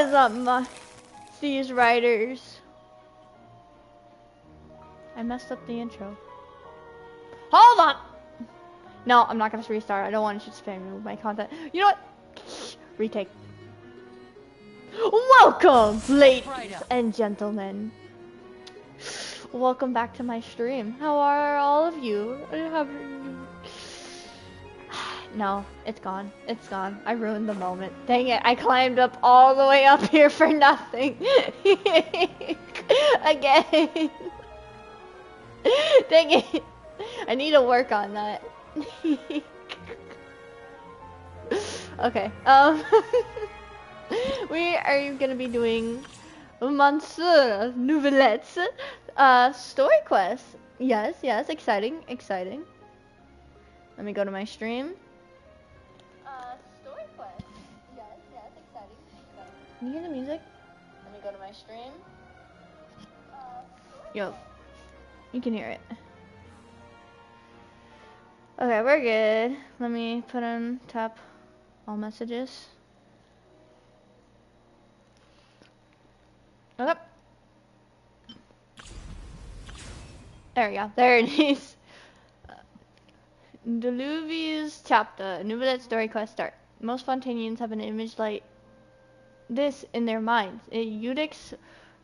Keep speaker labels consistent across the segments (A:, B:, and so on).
A: What is up, these writers? I messed up the intro. Hold on! No, I'm not gonna restart. I don't want you to spam me with my content. You know what? Retake. Welcome, ladies and gentlemen. Welcome back to my stream. How are all of you? No, it's gone. It's gone. I ruined the moment. Dang it, I climbed up all the way up here for nothing. Again. Dang it. I need to work on that. Okay, we are gonna be doing Monsieur Neuvillette's story quest. Yes, yes, exciting, exciting. Let me go to my stream. Story quest. Yes, yes, exciting, exciting. Can you hear the music? Let me go to my stream. Yo, you can hear it. Okay, we're good. Let me put on tap all messages. Okay. There we go. There it is. Deluvie's chapter. Neuvillette story quest start. Most Fontanians have an image like this in their minds. Eudix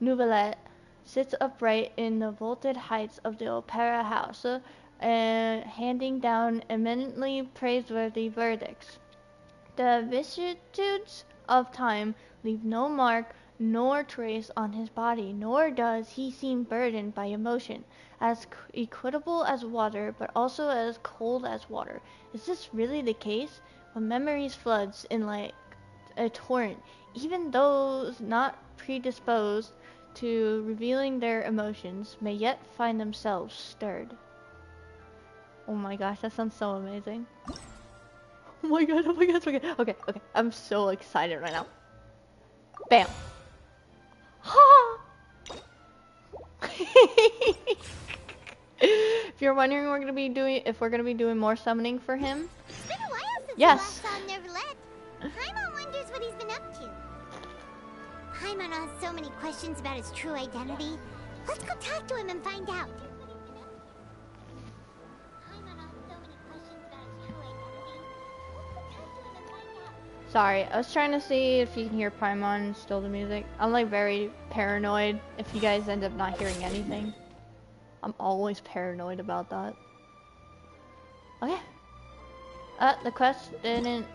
A: Neuvillette sits upright in the vaulted heights of the Opera House, handing down eminently praiseworthy verdicts. The vicissitudes of time leave no mark nor trace on his body, nor does he seem burdened by emotion, as equitable as water, but also as cold as water. Is this really the case? When memories floods in like a torrent, even those not predisposed to revealing their emotions may yet find themselves stirred. Oh my gosh, that sounds so amazing. Oh my god, oh my god, oh my god. Okay, okay, I'm so excited right now. Bam. Ha! If you're wondering if we're gonna be doing more summoning for him.
B: It's been a while since
A: yes.
B: we last saw Neuvillette. Paimon wonders what he's been up to. Paimon has so many questions about his true identity. Let's go talk to him and find out.
A: Sorry, I was trying to see if you can hear Paimon and still the music. I'm like very paranoid if you guys end up not hearing anything. I'm always paranoid about that. Okay. The quest didn't...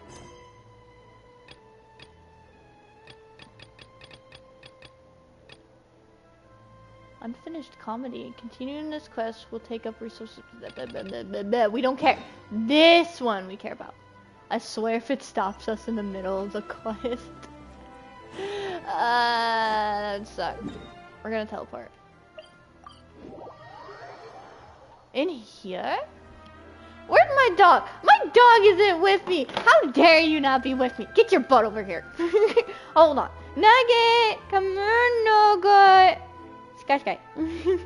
A: Unfinished comedy. Continuing this quest will take up resources. We don't care. This one we care about. I swear if it stops us in the middle of the quest. That sucks. We're gonna teleport. In here? Where's my dog? My dog isn't with me! How dare you not be with me? Get your butt over here. Hold on. Nugget! Come here, Nugget! Sky, Sky. Nugget!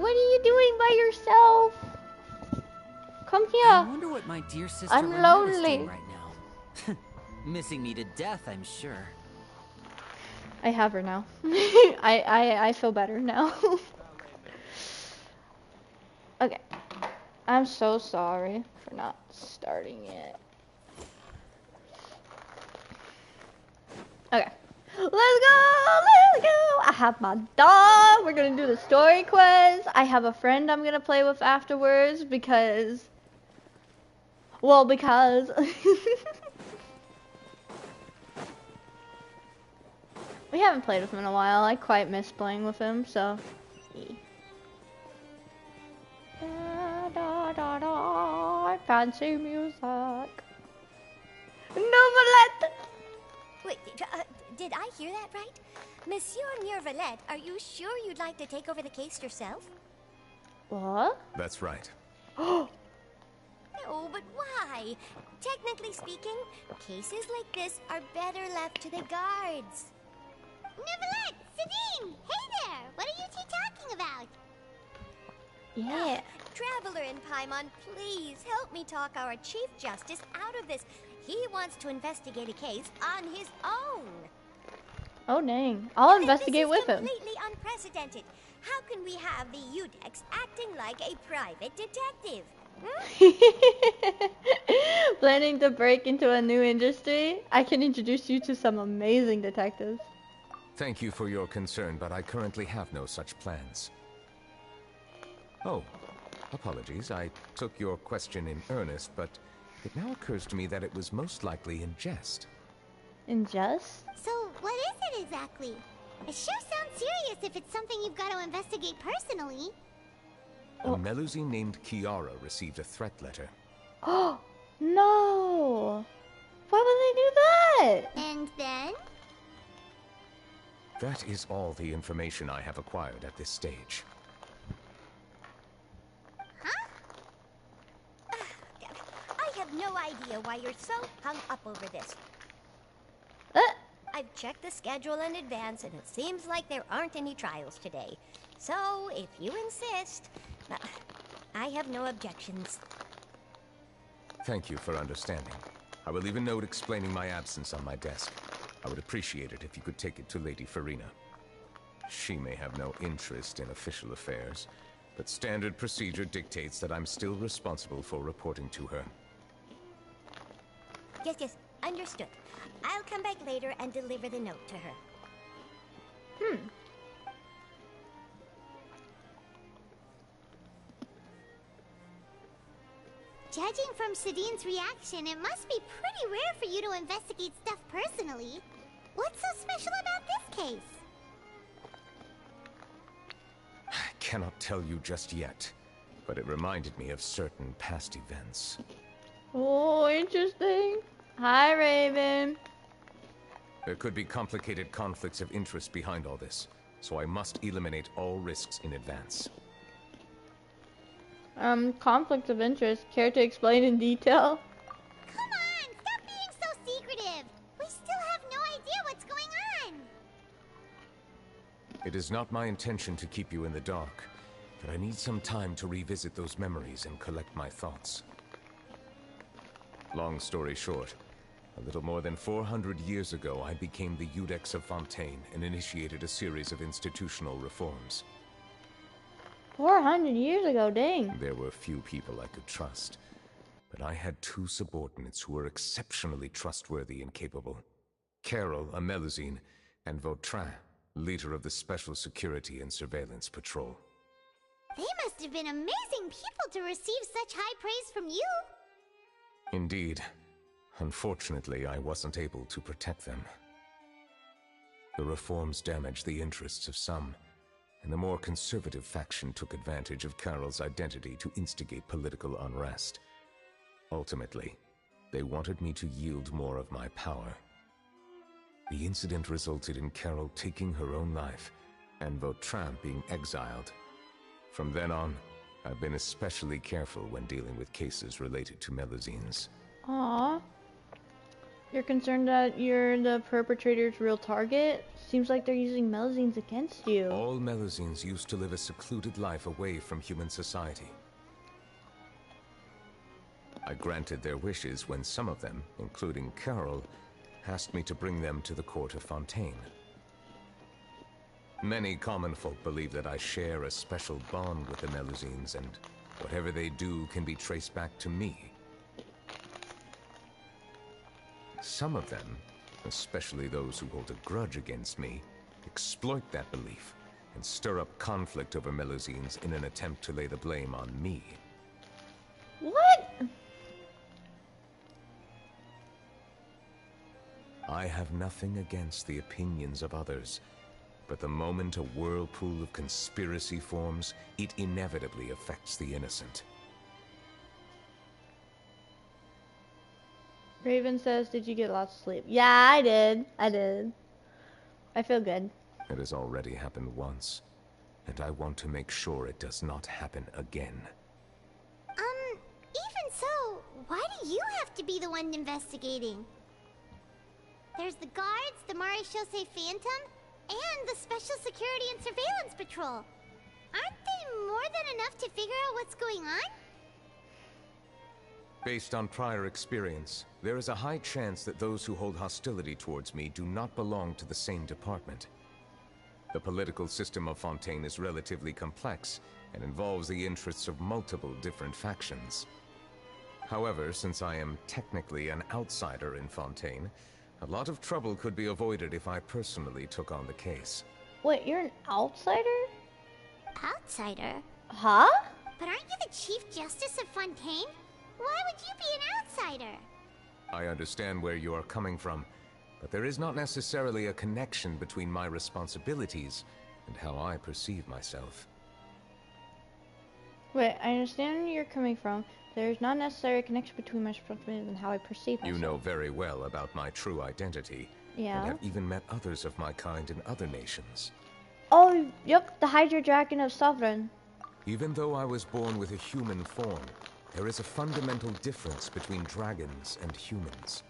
A: What are you doing by yourself? Come here.
C: I wonder what my dear sister
A: I'm
C: Lynetta's
A: lonely
C: doing right now. Missing me to death, I'm sure.
A: I have her now. I feel better now. Okay. I'm so sorry for not starting it. Okay. Let's go! Let's go! I have my dog. We're gonna do the story quest. I have a friend I'm gonna play with afterwards because... Well, because... We haven't played with him in a while. I quite miss playing with him, so... Da, da, da, da. Fancy music. Neuvillette!
B: Wait, did I hear that right? Monsieur Neuvillette, are you sure you'd like to take over the case yourself?
A: What?
D: That's right.
B: No, but why? Technically speaking, cases like this are better left to the guards. Neuvillette! Sabine! Hey there! What are you two talking about?
A: Yeah.
B: Traveler and Paimon, please help me talk our Chief Justice out of this. He wants to investigate a case on his own.
A: Oh dang. I'll investigate with
B: This is
A: him.
B: completely unprecedented. How can we have the Udex acting like a private detective?
A: Planning to break into a new industry? I can introduce you to some amazing detectives.
D: Thank you for your concern, but I currently have no such plans. Oh, apologies. I took your question in earnest, but it now occurs to me that it was most likely in jest.
A: In jest?
B: So, what is it exactly? It sure sounds serious if it's something you've got to investigate personally.
D: A Melusine named Kiara received a threat letter.
A: Oh, no! Why would they do that?
B: And then?
D: That is all the information I have acquired at this stage.
B: Huh? I have no idea why you're so hung up over this. I've checked the schedule in advance, and it seems like there aren't any trials today. So, if you insist, I have no objections.
D: Thank you for understanding. I will leave a note explaining my absence on my desk. I would appreciate it if you could take it to Lady Farina. She may have no interest in official affairs, but standard procedure dictates that I'm still responsible for reporting to her.
B: Yes, understood. I'll come back later and deliver the note to her. Judging from Sadine's reaction, it must be pretty rare for you to investigate stuff personally. What's so special about this case?
D: I cannot tell you just yet, but it reminded me of certain past events.
A: Oh, interesting. Hi, Raven.
D: There could be complicated conflicts of interest behind all this, so I must eliminate all risks in advance.
A: Conflicts of interest. Care to explain in detail?
B: Come on, stop being so secretive. We still have no idea what's going on.
D: It is not my intention to keep you in the dark, but I need some time to revisit those memories and collect my thoughts. Long story short, a little more than 400 years ago, I became the Udex of Fontaine and initiated a series of institutional reforms.
A: 400 years ago, dang.
D: There were few people I could trust, but I had two subordinates who were exceptionally trustworthy and capable. Carol, a Melusine, and Vautrin, leader of the Special Security and Surveillance Patrol.
B: They must have been amazing people to receive such high praise from you.
D: Indeed. Unfortunately, I wasn't able to protect them. The reforms damaged the interests of some, and the more conservative faction took advantage of Carol's identity to instigate political unrest. Ultimately, they wanted me to yield more of my power. The incident resulted in Carol taking her own life, and Vautrin being exiled. From then on, I've been especially careful when dealing with cases related to Melusines.
A: Aww. You're concerned that you're the perpetrator's real target? Seems like they're using Melusines against you.
D: All Melusines used to live a secluded life away from human society. I granted their wishes when some of them, including Carol, asked me to bring them to the court of Fontaine. Many common folk believe that I share a special bond with the Melusines, and whatever they do can be traced back to me. Some of them, especially those who hold a grudge against me, exploit that belief and stir up conflict over Melusines in an attempt to lay the blame on me.
A: What?
D: I have nothing against the opinions of others, but the moment a whirlpool of conspiracy forms, it inevitably affects the innocent.
A: Raven says, did you get lots of sleep? Yeah, I did. I feel good.
D: It has already happened once, and I want to make sure it does not happen again.
B: Even so, why do you have to be the one investigating? There's the guards, the Maréchaussée Phantom, and the Special Security and Surveillance Patrol. Aren't they more than enough to figure out what's going on?
D: Based on prior experience, there is a high chance that those who hold hostility towards me do not belong to the same department. The political system of Fontaine is relatively complex and involves the interests of multiple different factions. However, since I am technically an outsider in Fontaine, a lot of trouble could be avoided if I personally took on the case.
A: Wait, you're an outsider?
B: Outsider?
A: Huh?
B: But aren't you the Chief Justice of Fontaine? Why would you be an outsider?
D: I understand where you are coming from, but there is not necessarily a connection between my responsibilities and how I perceive myself.
A: Wait, I understand where you're coming from. There's not necessarily a connection between my responsibilities and how I perceive myself.
D: You know very well about my true identity.
A: Yeah.
D: And have even met others of my kind in other nations.
A: Oh, yep, the Hydra Dragon of Sovereign.
D: Even though I was born with a human form, there is a fundamental difference between dragons and humans.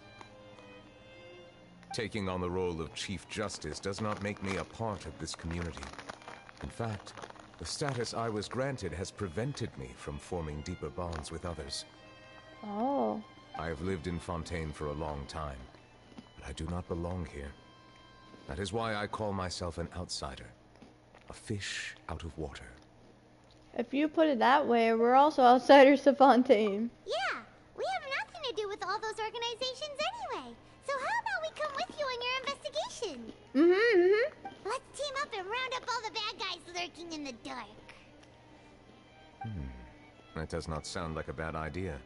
D: Taking on the role of Chief Justice does not make me a part of this community. In fact, the status I was granted has prevented me from forming deeper bonds with others.
A: Oh.
D: I have lived in Fontaine for a long time, but I do not belong here. That is why I call myself an outsider. A fish out of water.
A: If you put it that way, we're also outsiders of Fontaine.
B: Yeah, we have nothing to do with all those organizations anyway. So how about we come with you on your investigation? Let's team up and round up all the bad guys lurking in the dark.
D: That does not sound like a bad idea.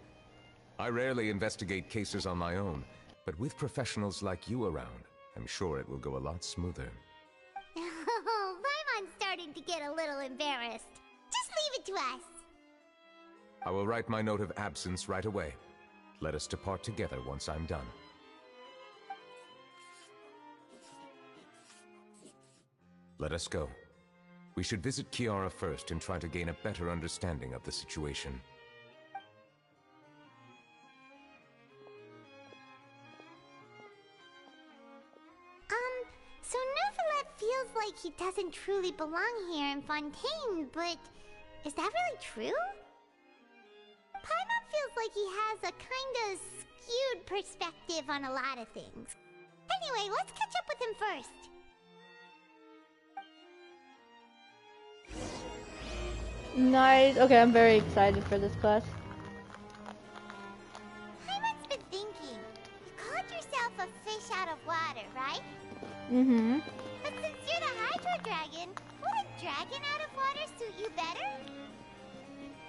D: I rarely investigate cases on my own, but with professionals like you around, I'm sure it will go a lot smoother.
B: Oh, Vaimon's starting to get a little embarrassed. Just leave it to us.
D: I will write my note of absence right away. Let us depart together once I'm done. Let us go. We should visit Kiara first and try to gain a better understanding of the situation.
B: So Neuvillette feels like he doesn't truly belong here in Fontaine, but is that really true? Paimon feels like he has a kinda skewed perspective on a lot of things. Anyway, let's catch up with him first.
A: Nice. Okay, I'm very excited for this class.
B: Paimon's been thinking. You called yourself a fish out of water, right?
A: But
B: since you're the Hydro Dragon, would a dragon out of water suit you better?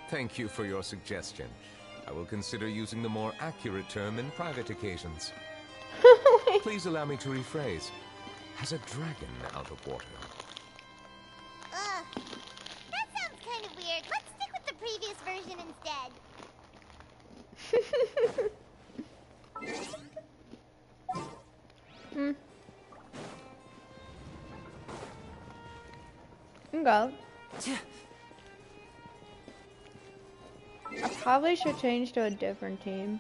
D: Thank you for your suggestion. I will consider using the more accurate term in private occasions. Please allow me to rephrase. As a dragon out of water.
B: Ugh. That sounds kind of weird. Let's stick with the previous version instead.
A: Okay. I probably should change to a different team.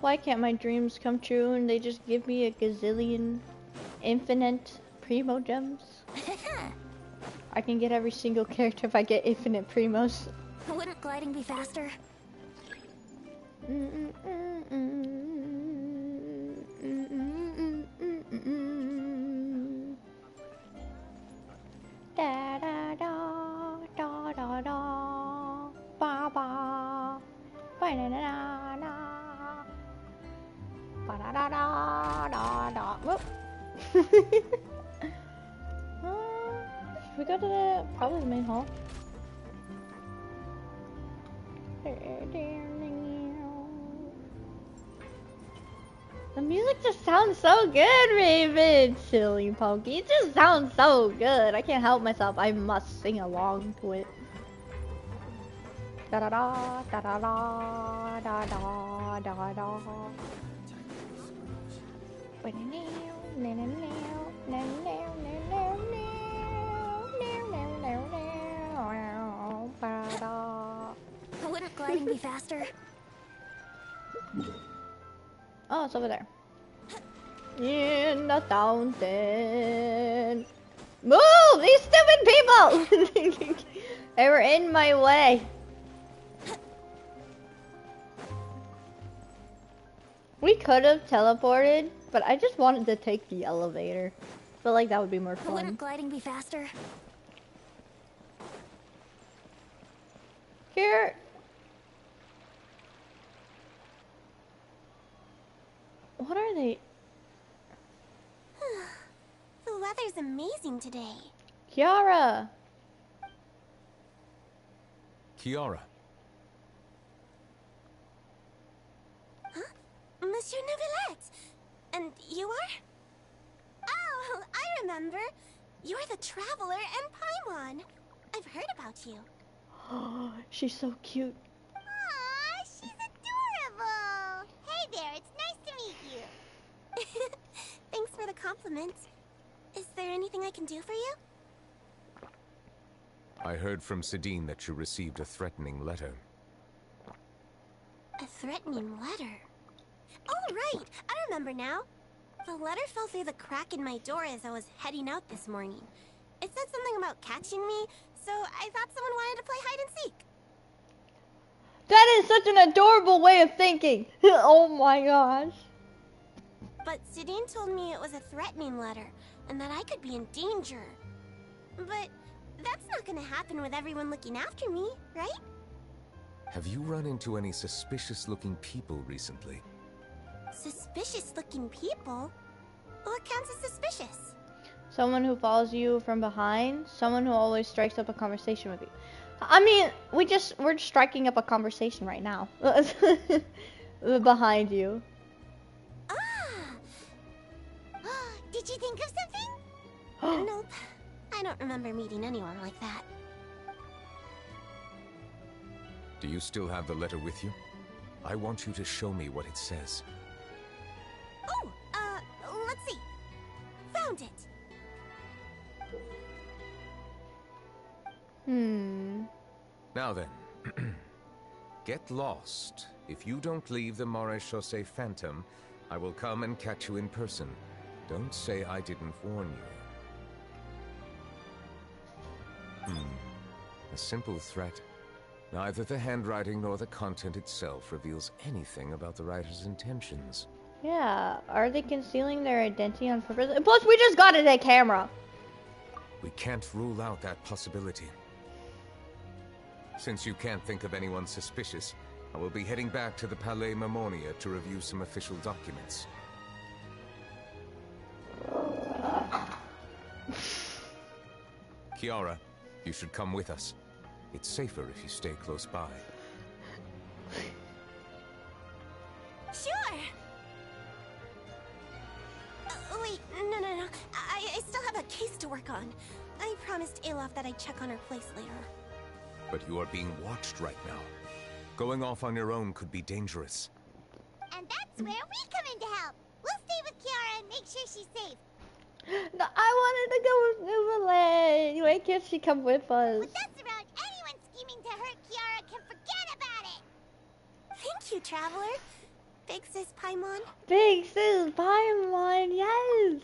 A: Why can't my dreams come true and they just give me a gazillion infinite primo gems? I can get every single character if I get infinite primos.
E: Wouldn't gliding be faster?
A: Da da da da da da ba ba ba da da da ba da da da da da. Whoop. We go to the probably the main hall. The music just sounds so good, Raven. Silly Pokey. It just sounds so good. I can't help myself. I must sing along to it. Da da da da da da da da da da.
E: Wouldn't gliding be faster?
A: Oh, it's over there. In the fountain. Move! These stupid people! They were in my way. We could have teleported, but I just wanted to take the elevator. Feel like that would be more fun.
E: Wouldn't gliding be faster?
A: Here. What are they?
B: The weather's amazing today.
A: Kiara.
D: Kiara.
B: Huh? Monsieur Neuvillette! And you are? Oh, I remember. You're the Traveler and Paimon. I've heard about you.
A: Oh, she's so cute.
B: Aw, she's adorable. Hey there, it's nice to meet you. Thanks for the compliment. Is there anything I can do for you?
D: I heard from Sidine that you received a threatening letter.
B: A threatening letter? Oh, right! I remember now. The letter fell through the crack in my door as I was heading out this morning. It said something about catching me, so I thought someone wanted to play hide and seek.
A: That is such an adorable way of thinking. Oh my gosh.
B: But Sidine told me it was a threatening letter, and that I could be in danger. But that's not gonna happen with everyone looking after me, right?
D: Have you run into any suspicious-looking people recently?
B: Suspicious-looking people? What counts as suspicious?
A: Someone who follows you from behind. Someone who always strikes up a conversation with you. I mean, we're just striking up a conversation right now. Behind you.
B: Ah! Did you think of something? Nope. I don't remember meeting anyone like that.
D: Do you still have the letter with you? I want you to show me what it says.
B: Oh, let's see. Found it.
D: Now then, get lost. If you don't leave the Maréchaussée Phantom, I will come and catch you in person. Don't say I didn't warn you. A simple threat. Neither the handwriting nor the content itself reveals anything about the writer's intentions.
A: Yeah, are they concealing their identity on purpose? Plus, we just got it at camera.
D: We can't rule out that possibility. Since you can't think of anyone suspicious, I will be heading back to the Palais Mermonia to review some official documents. Kiara, you should come with us. It's safer if you stay close by.
B: Sure. Wait, no. I still have a case to work on. I promised Alof that I'd check on her place later.
D: But you are being watched right now. Going off on your own could be dangerous.
B: And that's where we come in to help. We'll stay with Kiara and make sure she's safe.
A: No, I wanted to go with Neuvillette. Why can't she come with us?
B: With us around, anyone scheming to hurt Kiara can forget about it. Thank you, Traveler. Big Sis Paimon.
A: Big Sis Paimon, yes.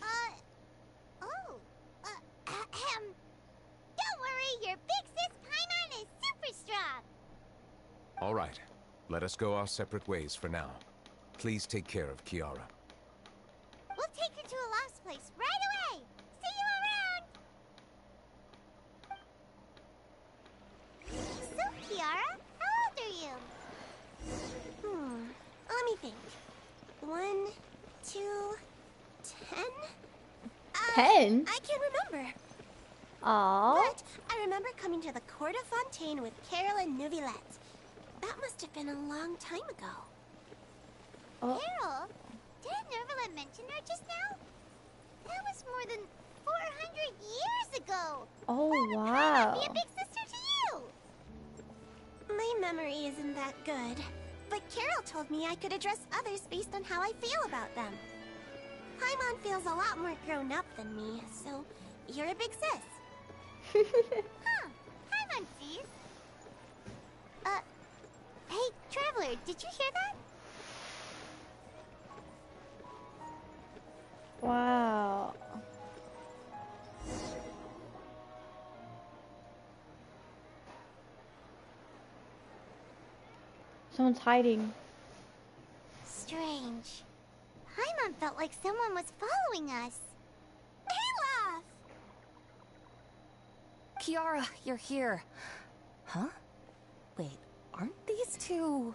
B: Don't worry, your Big Sis Paimon is super strong.
D: All right, let us go our separate ways for now. Please take care of Kiara.
B: We'll take her to a lost place right away. See you around. So, Kiara, how old are you? Let me think. 1, 2, 10?
A: 10?
B: I can't remember.
A: Aww.
B: But I remember coming to the Court of Fontaine with Carol and Neuvillette. That must have been a long time ago.
A: Oh.
B: Carol? Didn't Neuvillette mention her just now? That was more than 400 years ago.
A: Oh,
B: How
A: wow.
B: can I be a big sister to you? My memory isn't that good, but Carol told me I could address others based on how I feel about them. Paimon feels a lot more grown up than me, so you're a big sis. Huh, Paimon sees. Hey, Traveler, did you hear that?
A: Wow. Someone's hiding.
B: Strange. Paimon felt like someone was following us. Olaf!
E: Kiara, you're here. Huh? Wait, aren't these two...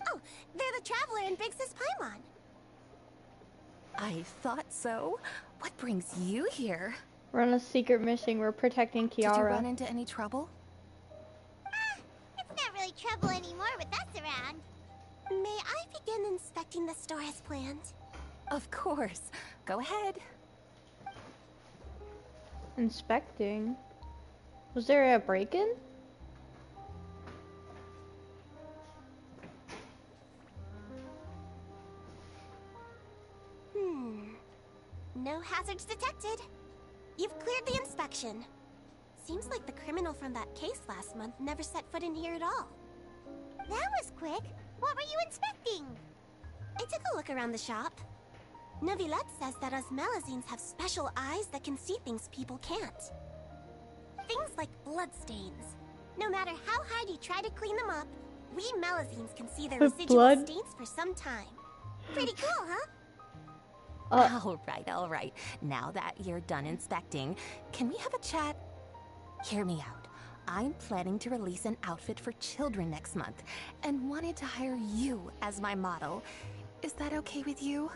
B: Oh, they're the Traveler and Big Sis Paimon.
E: I thought so. What brings you here?
A: We're on a secret mission. We're protecting Kiara.
E: Did you run into any trouble?
B: It's not really trouble anymore with us around. May I begin inspecting the store as planned?
E: Of course. Go ahead.
A: Inspecting? Was there a break-in?
B: No hazards detected. You've cleared the inspection. Seems like the criminal from that case last month never set foot in here at all. That was quick. What were you inspecting? I took a look around the shop. Neuvillette says that us Melazines have special eyes that can see things people can't. Things like bloodstains. No matter how hard you try to clean them up, we Melazines can see their residual stains for some time. Pretty cool, huh?
E: All right. Now that you're done inspecting, can we have a chat? Hear me out. I'm planning to release an outfit for children next month, and wanted to hire you as my model. Is that okay with you?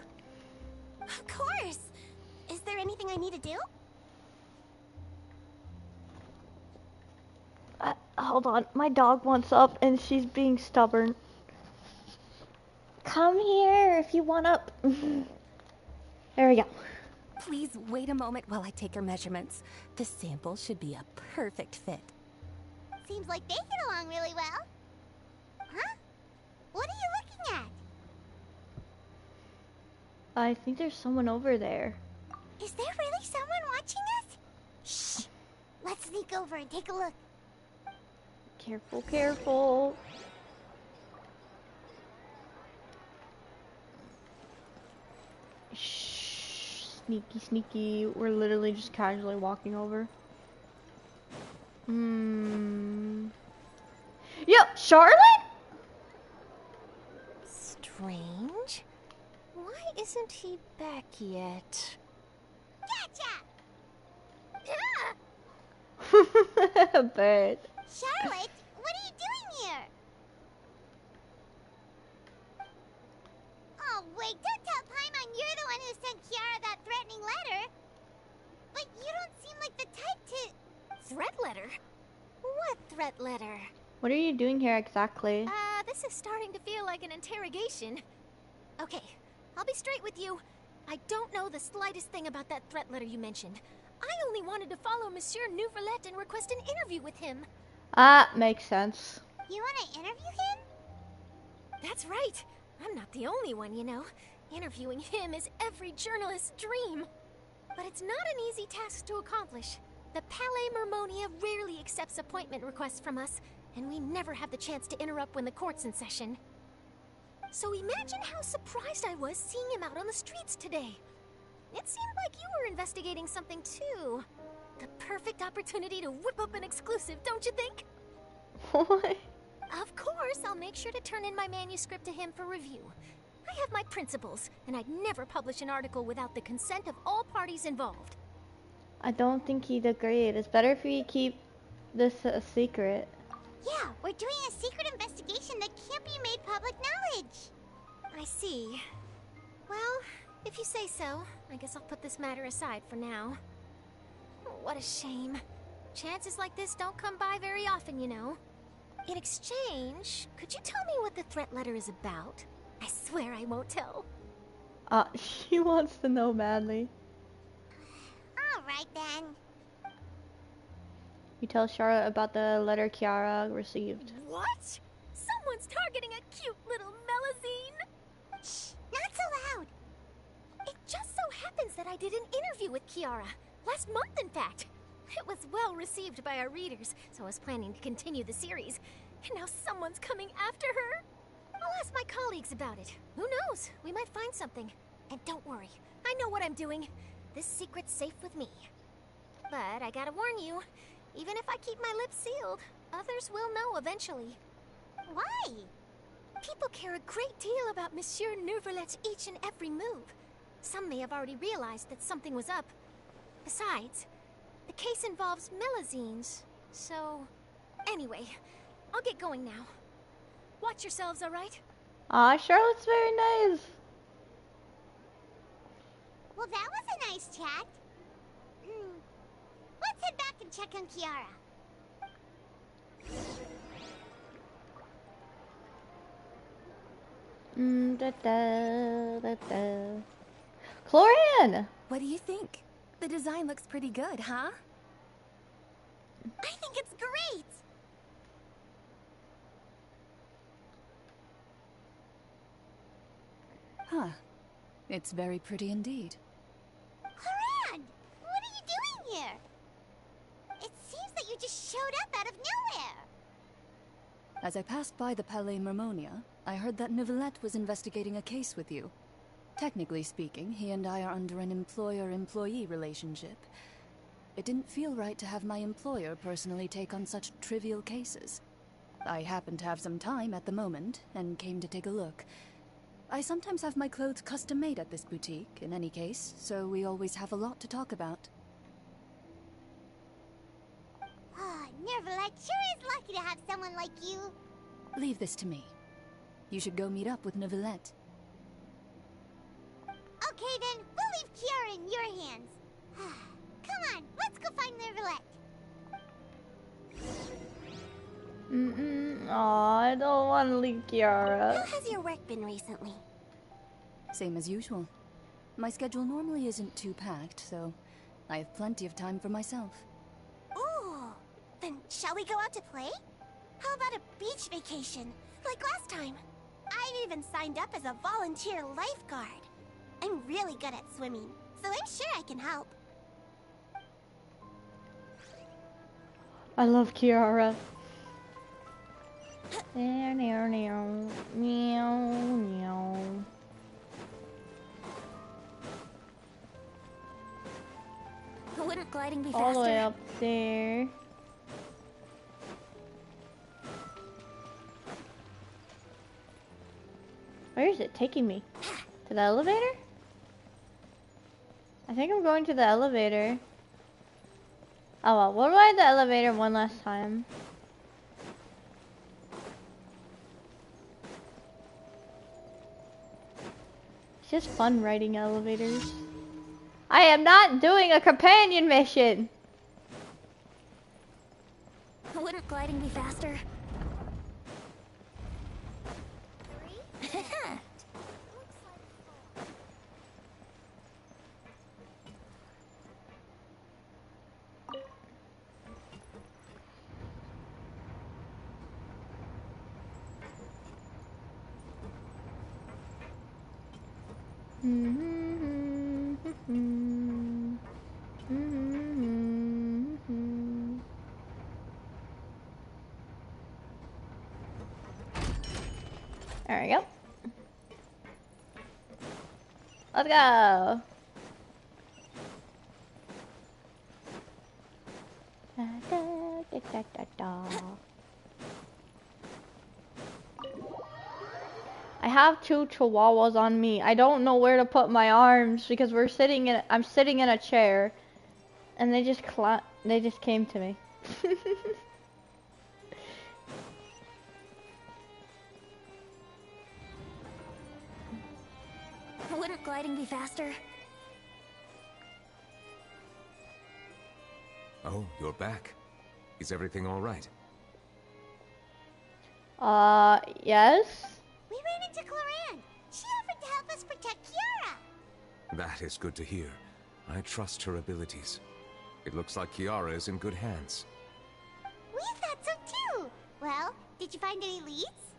B: Of course! Is there anything I need to do?
A: Hold on. My dog wants up and she's being stubborn. Come here if you want up. There we go.
E: Please wait a moment while I take your measurements. The sample should be a perfect fit.
B: Seems like they get along really well. Huh? What are you looking at?
A: I think there's someone over there.
B: Is there really someone watching us? Shh! Let's sneak over and take a look.
A: Careful, careful. Shh. Sneaky, sneaky. We're literally just casually walking over. Yo, Charlotte?
F: Strange. Why isn't he back yet?
B: Gotcha!
A: But
B: Charlotte, what are you doing here? Oh, wait, don't tell Paimon you're the one who sent Kiara that threatening letter. But you don't seem like the type to...
F: Threat letter? What threat letter?
A: what are you doing here exactly?
F: This is starting to feel like an interrogation. Okay, I'll be straight with you. I don't know the slightest thing about that threat letter you mentioned. I only wanted to follow Monsieur Neuvillette and request an interview with him.
A: Makes sense.
B: You want to interview him?
F: That's right. I'm not the only one, you know. Interviewing him is every journalist's dream. But it's not an easy task to accomplish. The Palais Mermonia rarely accepts appointment requests from us, and we never have the chance to interrupt when the court's in session. So imagine how surprised I was seeing him out on the streets today. It seemed like you were investigating something too. The perfect opportunity to whip up an exclusive, don't you think?
A: What?
F: Of course, I'll make sure to turn in my manuscript to him for review. I have my principles, and I'd never publish an article without the consent of all parties involved.
A: I don't think he'd agree. It's better if we keep this a secret.
B: Yeah, we're doing a secret investigation that can't be made public knowledge.
F: I see. Well, if you say so, I guess I'll put this matter aside for now. What a shame. Chances like this don't come by very often, you know. In exchange, could you tell me what the threat letter is about? I swear I won't tell.
A: She wants to know badly.
B: Alright then.
A: You tell Charlotte about the letter Kiara received.
F: What? Someone's targeting a cute little Melazine?
B: Shh, not so loud.
F: It just so happens that I did an interview with Kiara. Last month, in fact. It was well received by our readers, so I was planning to continue the series. And now someone's coming after her. I'll ask my colleagues about it. Who knows? We might find something. And don't worry, I know what I'm doing. This secret's safe with me. But I gotta warn you, even if I keep my lips sealed, others will know eventually.
B: Why?
F: People care a great deal about Monsieur Neuvillette's each and every move. Some may have already realized that something was up. Besides, the case involves melazines, so... Anyway, I'll get going now. Watch yourselves, alright?
A: Aw, Charlotte's very nice.
B: Well, that was a nice chat. Let's head back and check on Kiara.
A: Chlorian!
E: What do you think? The design looks pretty good, huh?
B: I think it's great!
G: Huh. It's very pretty indeed.
B: Chlorian! What are you doing here? It seems that you just showed up out of nowhere.
G: As I passed by the Palais Mermonia, I heard that Neuvillette was investigating a case with you. Technically speaking, he and I are under an employer-employee relationship. It didn't feel right to have my employer personally take on such trivial cases. I happened to have some time at the moment, and came to take a look. I sometimes have my clothes custom-made at this boutique, in any case, so we always have a lot to talk about.
B: Neuvillette sure is lucky to have someone like you.
G: Leave this to me. You should go meet up with Neuvillette.
B: Okay then, we'll leave Kiara in your hands. Come on, let's go find Neuvillette.
A: Aw, I don't want to leave Kiara.
B: How has your work been recently?
G: Same as usual. My schedule normally isn't too packed, so I have plenty of time for myself.
B: Ooh, then shall we go out to play? How about a beach vacation, like last time? I've even signed up as a volunteer lifeguard. I'm really good at swimming, so I'm sure I can help.
A: I love Kiara. Meow, meow, meow, meow, meow.
F: Wouldn't gliding be
A: All the way
F: faster?
A: up there. Where is it taking me? To the elevator? I think I'm going to the elevator. Oh well, we'll ride the elevator one last time. It's just fun riding elevators. I am not doing a companion mission!
F: Wouldn't gliding be faster?
A: There we go. Let's go. Da, da, da, da, da. I have two chihuahuas on me. I don't know where to put my arms because I'm sitting in a chair, and they just came to me.
F: Wouldn't gliding be faster?
D: Oh, you're back. Is everything all right?
A: Yes?
B: We ran into Chlorian. She offered to help us protect Kiara.
D: That is good to hear. I trust her abilities. It looks like Kiara is in good hands.
B: We thought so too. Well, did you find any leads?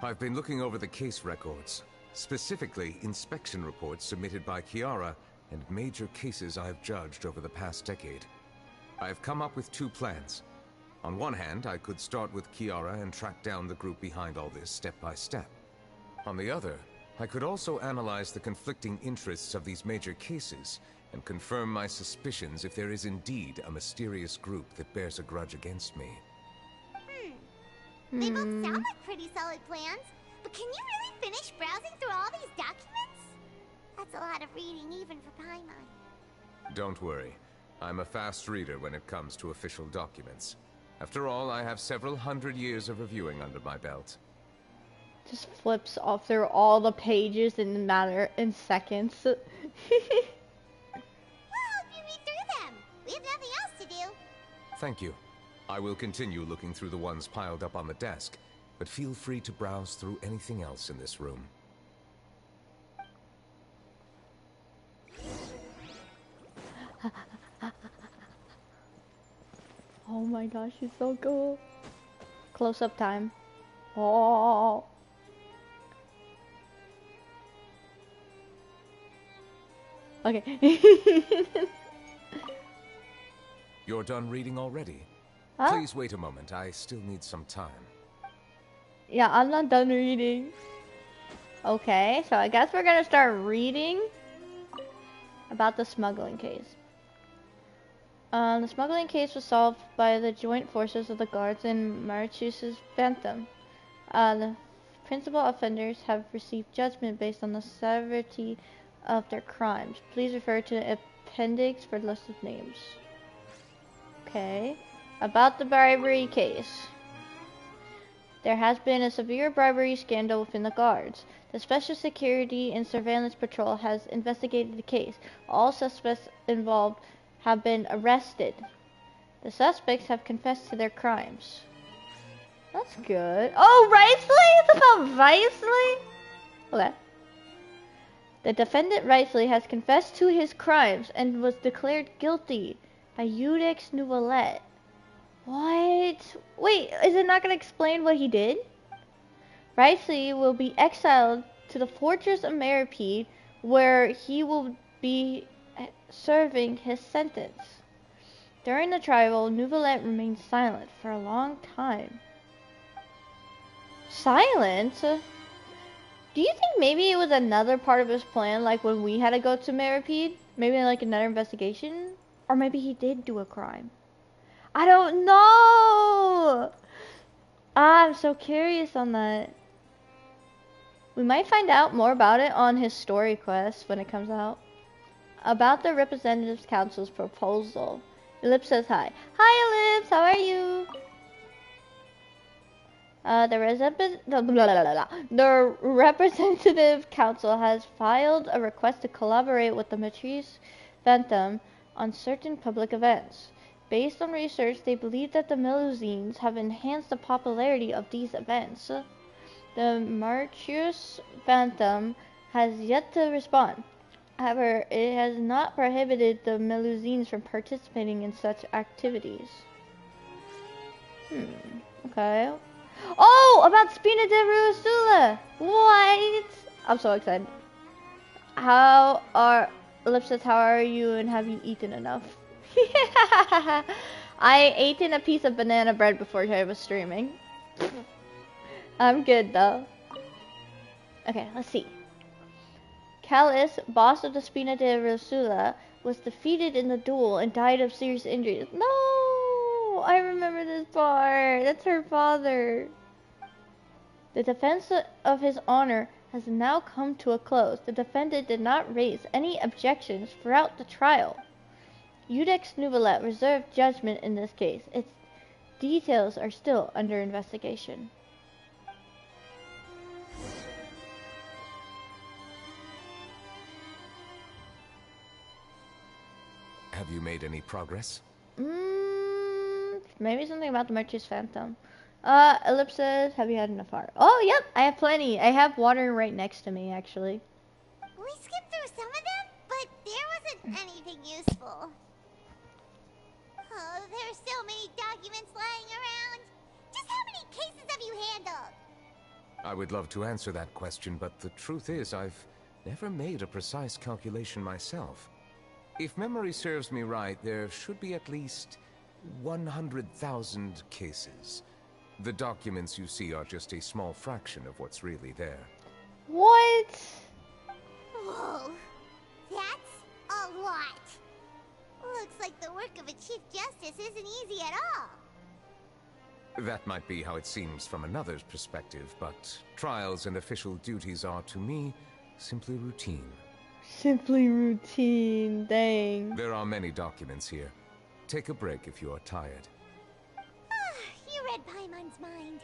D: I've been looking over the case records, specifically inspection reports submitted by Kiara and major cases I've judged over the past decade. I've come up with two plans. On one hand, I could start with Kiara and track down the group behind all this step by step. On the other, I could also analyze the conflicting interests of these major cases and confirm my suspicions if there is indeed a mysterious group that bears a grudge against me.
B: They both sound like pretty solid plans, but can you really finish browsing through all these documents? That's a lot of reading even for Paimon.
D: Don't worry. I'm a fast reader when it comes to official documents. After all, I have several hundred years of reviewing under my belt.
A: Just flips off through all the pages in a matter in seconds.
B: Well, you read through them. We have nothing else to do.
D: Thank you. I will continue looking through the ones piled up on the desk, but feel free to browse through anything else in this room.
A: Oh my gosh, she's so cool. Close-up time. Oh. Okay.
D: You're done reading already?
A: Huh?
D: Please wait a moment. I still need some time.
A: Yeah, I'm not done reading. Okay, so I guess we're gonna start reading about the smuggling case. The smuggling case was solved by the joint forces of the guards and Marichus's Phantom. The principal offenders have received judgment based on the severity of their crimes. Please refer to the appendix for the list of names. Okay. About the bribery case. There has been a severe bribery scandal within the guards. The Special Security and Surveillance Patrol has investigated the case. All suspects involved have been arrested. The suspects have confessed to their crimes. That's good. Oh, Wrightsley? It's about Wrightsley? Okay. The defendant Wrightsley has confessed to his crimes and was declared guilty by Yayyyyyyyyyyyy Neuvillette. What? Wait, is it not going to explain what he did? Wrightsley will be exiled to the fortress of Meripede, where he will be serving his sentence. During the trial, Neuvillette remained silent for a long time. Silent? Do you think maybe it was another part of his plan, like when we had to go to Meripede? Maybe like another investigation? Or maybe he did do a crime? I don't know! I'm so curious on that. We might find out more about it on his story quest when it comes out. About the Representatives Council's proposal. Ellipse says hi. Hi Ellipse, how are you? The Representative Council has filed a request to collaborate with the Matrice Phantom on certain public events. Based on research, they believe that the Melusines have enhanced the popularity of these events. The Matrice Phantom has yet to respond. However, it has not prohibited the Melusines from participating in such activities. Okay. Oh, about Spina de Rusula! What? I'm so excited. How are you and have you eaten enough? I ate in a piece of banana bread before I was streaming. I'm good though. Okay, let's see. Callus, boss of the Spina de Rusula, was defeated in the duel and died of serious injuries. No! I remember this part. That's her father. The defense of his honor has now come to a close. The defendant did not raise any objections throughout the trial. Iudex Neuvillette reserved judgment in this case. Its details are still under investigation.
D: Have you made any progress?
A: Maybe something about the Matrice Phantom. Ellipses, have you had enough water? Oh, yep, I have plenty. I have water right next to me, actually.
B: We skipped through some of them, but there wasn't anything useful. Oh, there's so many documents lying around. Just how many cases have you handled?
D: I would love to answer that question, but the truth is I've never made a precise calculation myself. If memory serves me right, there should be at least 100,000 cases. The documents you see are just a small fraction of what's really there.
A: What?
B: Whoa, that's a lot. Looks like the work of a Chief Justice isn't easy at all.
D: That might be how it seems from another's perspective, but trials and official duties are, to me, simply routine.
A: Simply routine, dang.
D: There are many documents here. Take a break if you are tired.
B: You read Paimon's mind.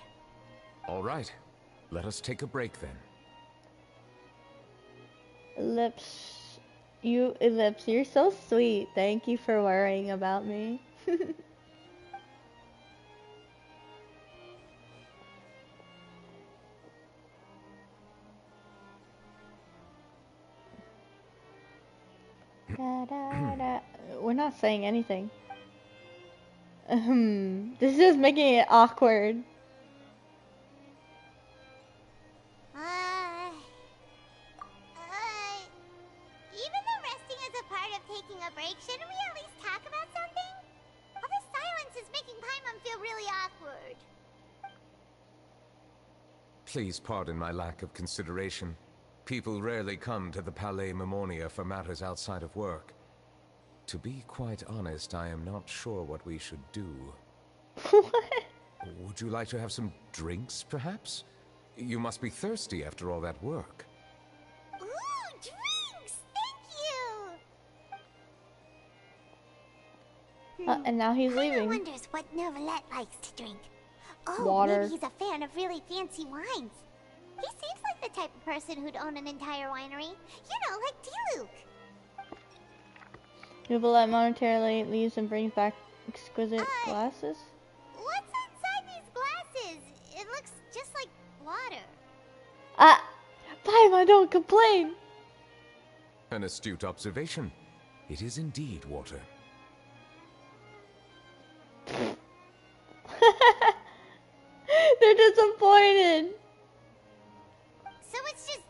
D: All right, let us take a break then.
A: Ellipse, Ellipse, you're so sweet. Thank you for worrying about me. Da, da, da. We're not saying anything. This is making it awkward.
B: Even though resting is a part of taking a break, shouldn't we at least talk about something? All this silence is making Paimon feel really awkward.
D: Please pardon my lack of consideration. People rarely come to the Palais Mermonia for matters outside of work. To be quite honest, I am not sure what we should do.
A: What?
D: Would you like to have some drinks, perhaps? You must be thirsty after all that work.
B: Ooh, drinks! Thank you!
A: And now he's
B: Paimon
A: leaving.
B: wonders what Neuvillette likes to drink. Oh,
A: Water.
B: maybe he's a fan of really fancy wines. He seems like the type of person who'd own an entire winery. You know, like Diluc.
A: Neuvillette momentarily leaves and brings back exquisite glasses.
B: What's inside these glasses? It looks just like water.
A: Paimon, don't complain.
D: An astute observation. It is indeed water.
A: They're disappointed.
B: So it's just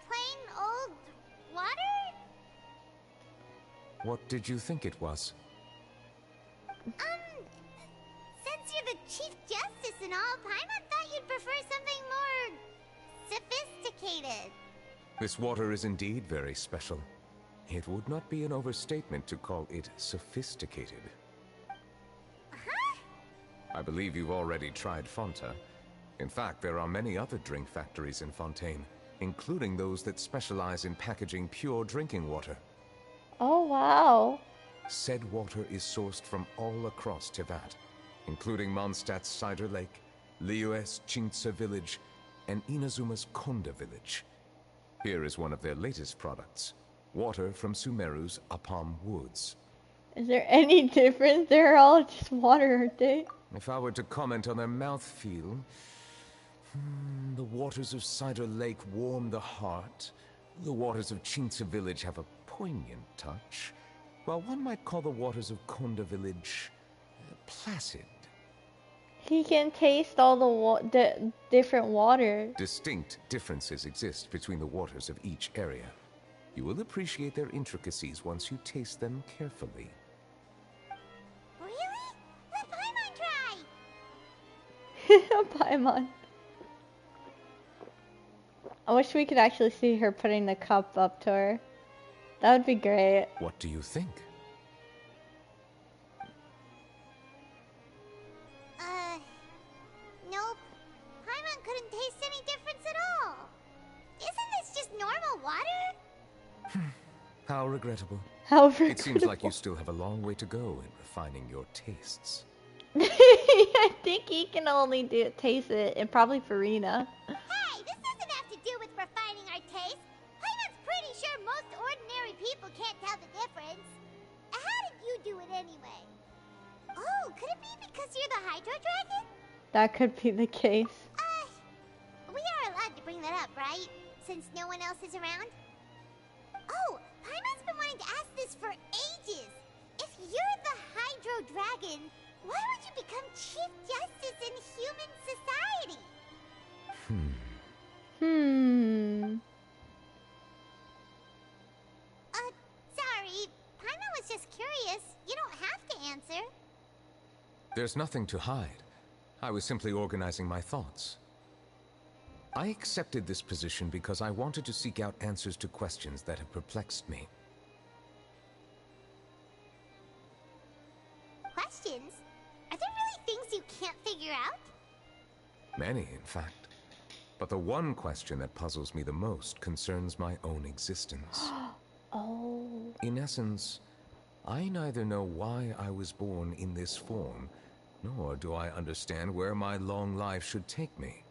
B: plain old water?
D: What did you think it was?
B: Since you're the Chief Justice and all, Paimon thought you'd prefer something more sophisticated.
D: This water is indeed very special. It would not be an overstatement to call it sophisticated.
B: Huh?
D: I believe you've already tried Fonta. In fact, there are many other drink factories in Fontaine, including those that specialize in packaging pure drinking water.
A: Oh, wow.
D: Said water is sourced from all across Tevat, including Mondstadt's Cider Lake, Liyue's Chintsa village, and Inazuma's Konda village. Here is one of their latest products, water from Sumeru's Apam Woods.
A: Is there any difference? They're all just water, aren't they?
D: If I were to comment on their mouthfeel, the waters of Cider Lake warm the heart. The waters of Chintsa village have a poignant touch, while one might call the waters of Konda village placid.
A: He can taste all the different water.
D: Distinct differences exist between the waters of each area. You will appreciate their intricacies once you taste them carefully.
B: Really? Let Paimon try!
A: Paimon. I wish we could actually see her putting the cup up to her. That would be great.
D: What do you think?
B: Nope. Paimon couldn't taste any difference at all. Isn't this just normal water?
D: How regrettable.
A: How
D: It seems like you still have a long way to go in refining your tastes.
A: I think he can only taste it, and probably Farina.
B: Hey, this doesn't have to do with refining our taste. Paimon's pretty sure most ordinary people can't tell the difference. How did you do it anyway? Oh, could it be because you're the Hydro Dragon?
A: That could be the case.
B: We are allowed to bring that up, right? Since no one else is around? Oh, Paimon's been wanting to ask this for ages. If you're the Hydro Dragon, why would you become Chief Justice in human society? Sorry. Paimon was just curious. You don't have to answer.
D: There's nothing to hide. I was simply organizing my thoughts. I accepted this position because I wanted to seek out answers to questions that have perplexed me.
B: Questions? Are there really things you can't figure out?
D: Many, in fact. But the one question that puzzles me the most concerns my own existence.
A: Oh.
D: In essence, I neither know why I was born in this form, nor do I understand where my long life should take me.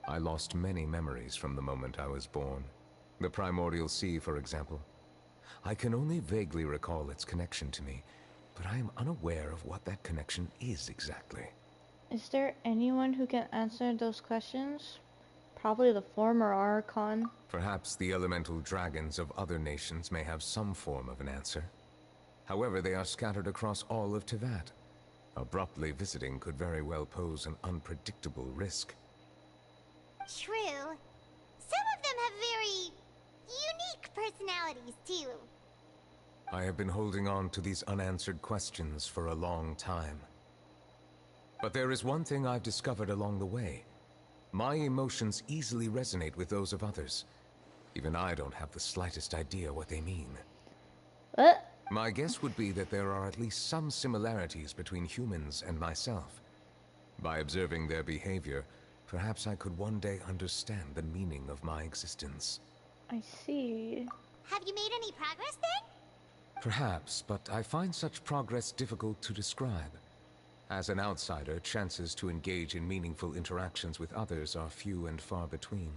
D: I lost many memories from the moment I was born. The primordial sea, for example. I can only vaguely recall its connection to me, but I am unaware of what that connection is exactly.
A: Is there anyone who can answer those questions? Probably the former Archon.
D: Perhaps the elemental dragons of other nations may have some form of an answer. However, they are scattered across all of Teyvat. Abruptly visiting could very well pose an unpredictable risk.
B: True. Some of them have very unique personalities, too.
D: I have been holding on to these unanswered questions for a long time. But there is one thing I've discovered along the way. My emotions easily resonate with those of others. Even I don't have the slightest idea what they mean.
A: What?
D: My guess would be that there are at least some similarities between humans and myself. By observing their behavior, perhaps I could one day understand the meaning of my existence.
A: I see.
B: Have you made any progress then?
D: Perhaps, but I find such progress difficult to describe. As an outsider, chances to engage in meaningful interactions with others are few and far between.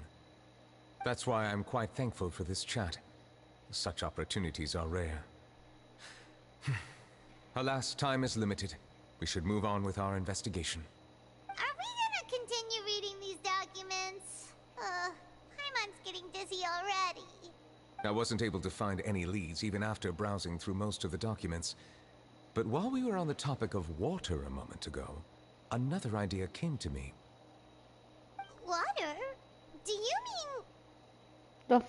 D: That's why I'm quite thankful for this chat. Such opportunities are rare. Alas, time is limited. We should move on with our investigation.
B: Are we gonna continue reading these documents? Paimon's getting dizzy already.
D: I wasn't able to find any leads even after browsing through most of the documents. But while we were on the topic of water a moment ago, another idea came to me.
B: Water? Do you mean...
A: The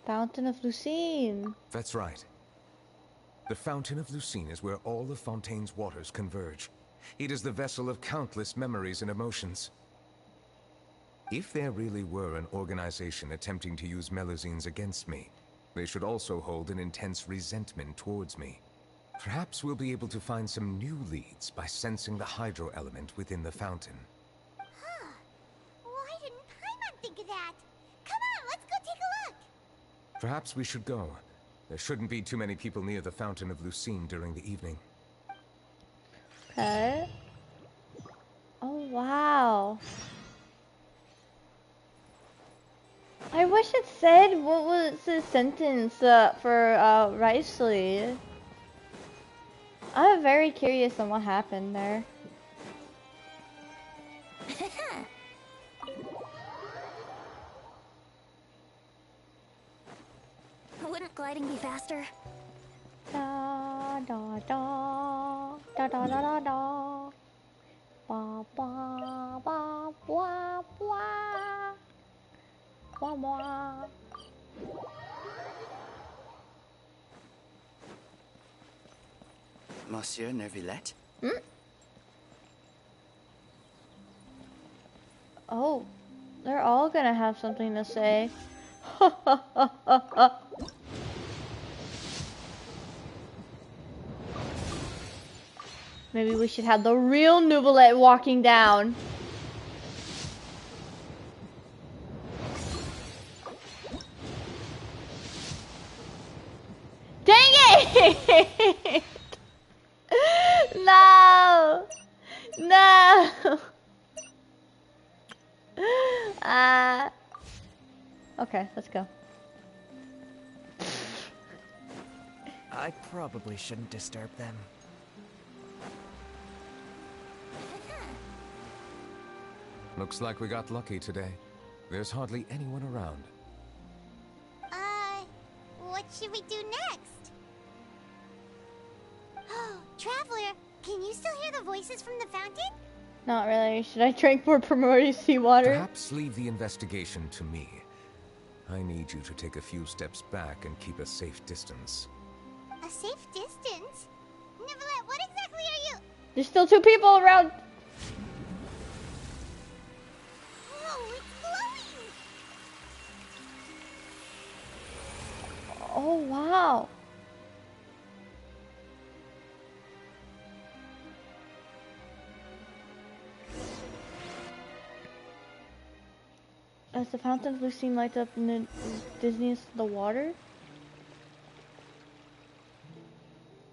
A: Fountain of Lucine.
D: That's right. The Fountain of Lucine is where all of Fontaine's waters converge. It is the vessel of countless memories and emotions. If there really were an organization attempting to use Melusines against me, they should also hold an intense resentment towards me. Perhaps we'll be able to find some new leads by sensing the hydro element within the fountain.
B: Huh. Why didn't Paimon think of that? Come on, let's go take a look!
D: Perhaps we should go. There shouldn't be too many people near the Fountain of Lucine during the evening.
A: Okay. Oh, wow. I wish it said what was the sentence for Riceley. I'm very curious on what happened there.
F: Wouldn't gliding be faster?
A: Da da da da da da da da. Ba ba ba ba ba. Ba ba.
H: Monsieur Neuvillette?
A: Hmm? Oh, they're all gonna have something to say. Maybe we should have the real Neuvillette walking down. Dang it! No! No! Okay, let's go.
I: I probably shouldn't disturb them.
D: Looks like we got lucky today. There's hardly anyone around.
B: What should we do next? Oh, Traveler, can you still hear the voices from the fountain?
A: Not really. Should I drink more primordial seawater?
D: Perhaps leave the investigation to me. I need you to take a few steps back and keep a safe distance.
B: A safe distance? Neuvillette, what exactly are you...
A: There's still two people around.
B: It's glowing!
A: Oh, wow. As the fountain of blue steam lights up in the dizziness of the water?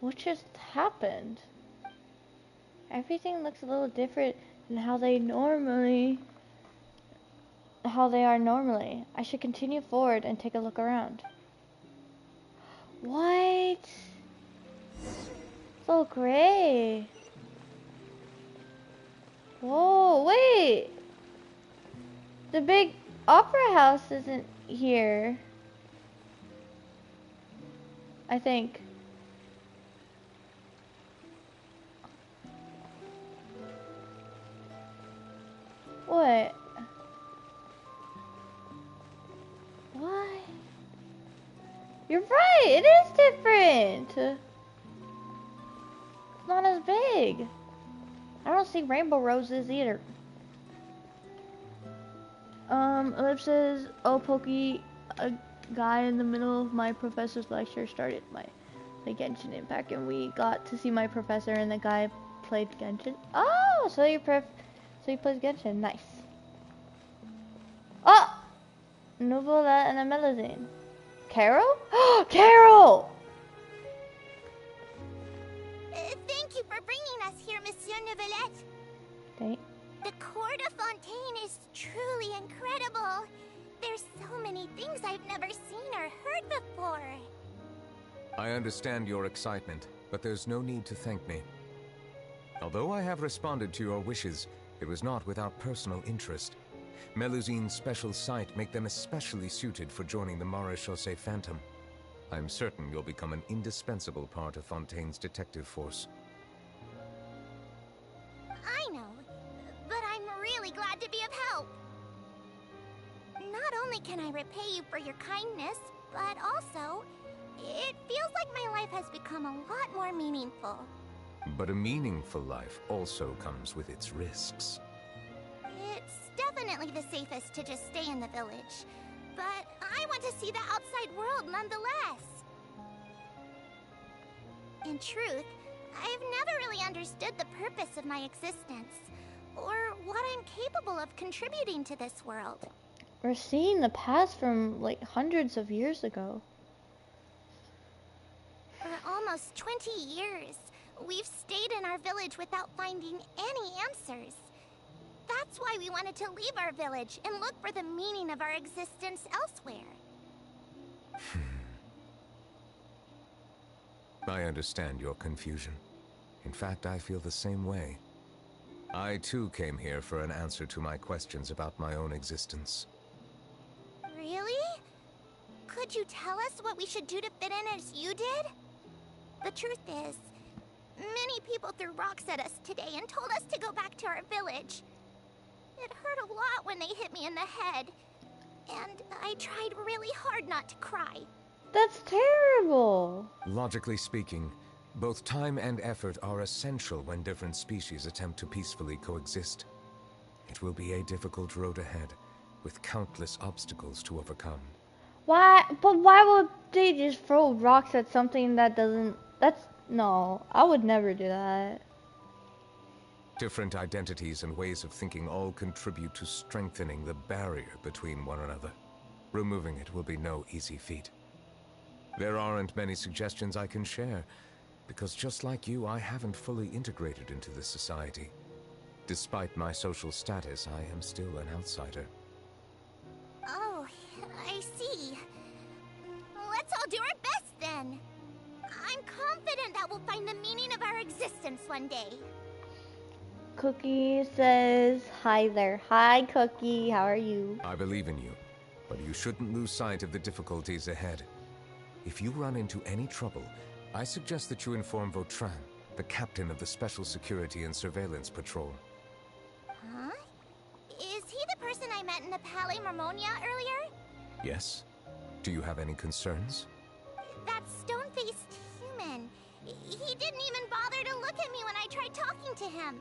A: What just happened? Everything looks a little different than how they are normally. I should continue forward and take a look around. What? It's all gray. Whoa, wait. The big opera house isn't here. I think. What? What? You're right, it is different. It's not as big. I don't see rainbow roses either. Ellipses, oh Pokey, a guy in the middle of my professor's lecture started my Genshin Impact, and we got to see my professor and the guy played Genshin. Oh, so he plays Genshin, nice. Oh! Neuvillette and a Melusine. Carol? Carol!
B: Thank you for bringing us here, Monsieur Neuvillette.
A: Thank.
B: The Court of Fontaine is truly incredible. There's so many things I've never seen or heard before.
D: I understand your excitement, but there's no need to thank me. Although I have responded to your wishes, it was not without personal interest. Melusine's special sight make them especially suited for joining the Maréchaussée Phantom. I'm certain you'll become an indispensable part of Fontaine's detective force.
B: I know, but I'm really glad to be of help. Not only can I repay you for your kindness, but also, it feels like my life has become a lot more meaningful.
D: But a meaningful life also comes with its risks.
B: It's definitely the safest to just stay in the village, but I want to see the outside world nonetheless. In truth, I've never really understood the purpose of my existence, or what I'm capable of contributing to this world.
A: We're seeing the past from like hundreds of years ago.
B: For almost 20 years, we've stayed in our village without finding any answers. That's why we wanted to leave our village and look for the meaning of our existence elsewhere.
D: I understand your confusion. In fact, I feel the same way. I too came here for an answer to my questions about my own existence.
B: Really? Could you tell us what we should do to fit in as you did? The truth is, many people threw rocks at us today and told us to go back to our village. It hurt a lot when they hit me in the head, and I tried really hard not to cry.
A: That's terrible.
D: Logically speaking, both time and effort are essential when different species attempt to peacefully coexist. It will be a difficult road ahead, with countless obstacles to overcome.
A: Why? But why would they just throw rocks at something that doesn't... No, I would never do that.
D: Different identities and ways of thinking all contribute to strengthening the barrier between one another. Removing it will be no easy feat. There aren't many suggestions I can share, because just like you, I haven't fully integrated into this society. Despite my social status, I am still an outsider.
B: Oh, I see. Let's all do our best then. I'm confident that we'll find the meaning of our existence one day.
A: Cookie says, hi there. Hi, Cookie. How are you?
D: I believe in you, but you shouldn't lose sight of the difficulties ahead. If you run into any trouble, I suggest that you inform Vautrin, the captain of the Special Security and Surveillance Patrol.
B: Huh? Is he the person I met in the Palais Marmonia earlier?
D: Yes? Do you have any concerns?
B: That stone-faced human. He didn't even bother to look at me when I tried talking to him.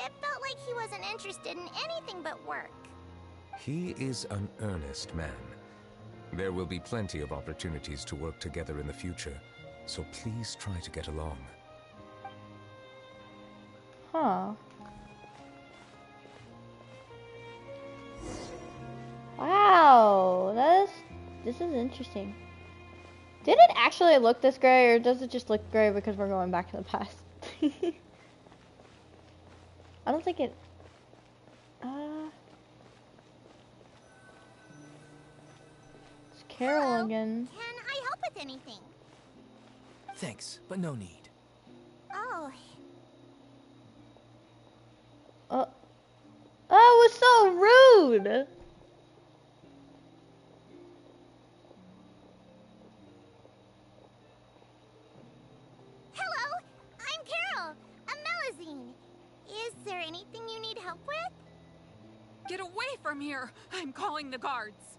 B: It felt like he wasn't interested in anything but work.
D: He is an earnest man. There will be plenty of opportunities to work together in the future, so please try to get along.
A: Huh. Wow, this is interesting. Did it actually look this gray, or does it just look gray because we're going back to the past? I don't think it... It's Carol
B: Hello.
A: again.
B: Can I help with anything?
I: Thanks, but no need.
B: Oh,
A: Oh, it was so rude!
B: hello. I'm Carol, a Melazine. Is there anything you need help with?
H: Get away from here! I'm calling the guards.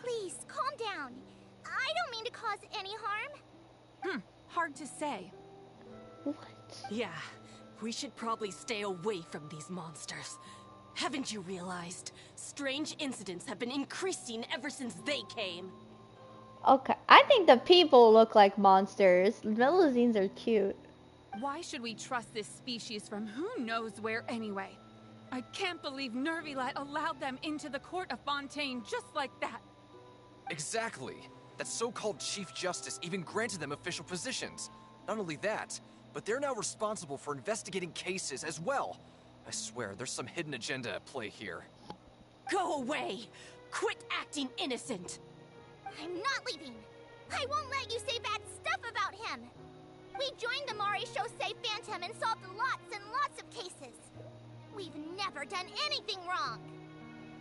B: Please, calm down. I don't mean to cause any harm.
H: Hard to say.
A: What?
J: Yeah, we should probably stay away from these monsters. Haven't you realized? Strange incidents have been increasing ever since they came.
A: Okay, I think the people look like monsters. Melazines are cute.
H: Why should we trust this species from who knows where anyway? I can't believe Neuvillette allowed them into the court of Fontaine just like that.
K: Exactly. That so-called Chief Justice even granted them official positions. Not only that, but they're now responsible for investigating cases as well. I swear, there's some hidden agenda at play here.
J: Go away! Quit acting innocent!
B: I'm not leaving. I won't let you say bad stuff about him. We joined the Mare Chaussee Phantom and solved lots and lots of cases. We've never done anything wrong.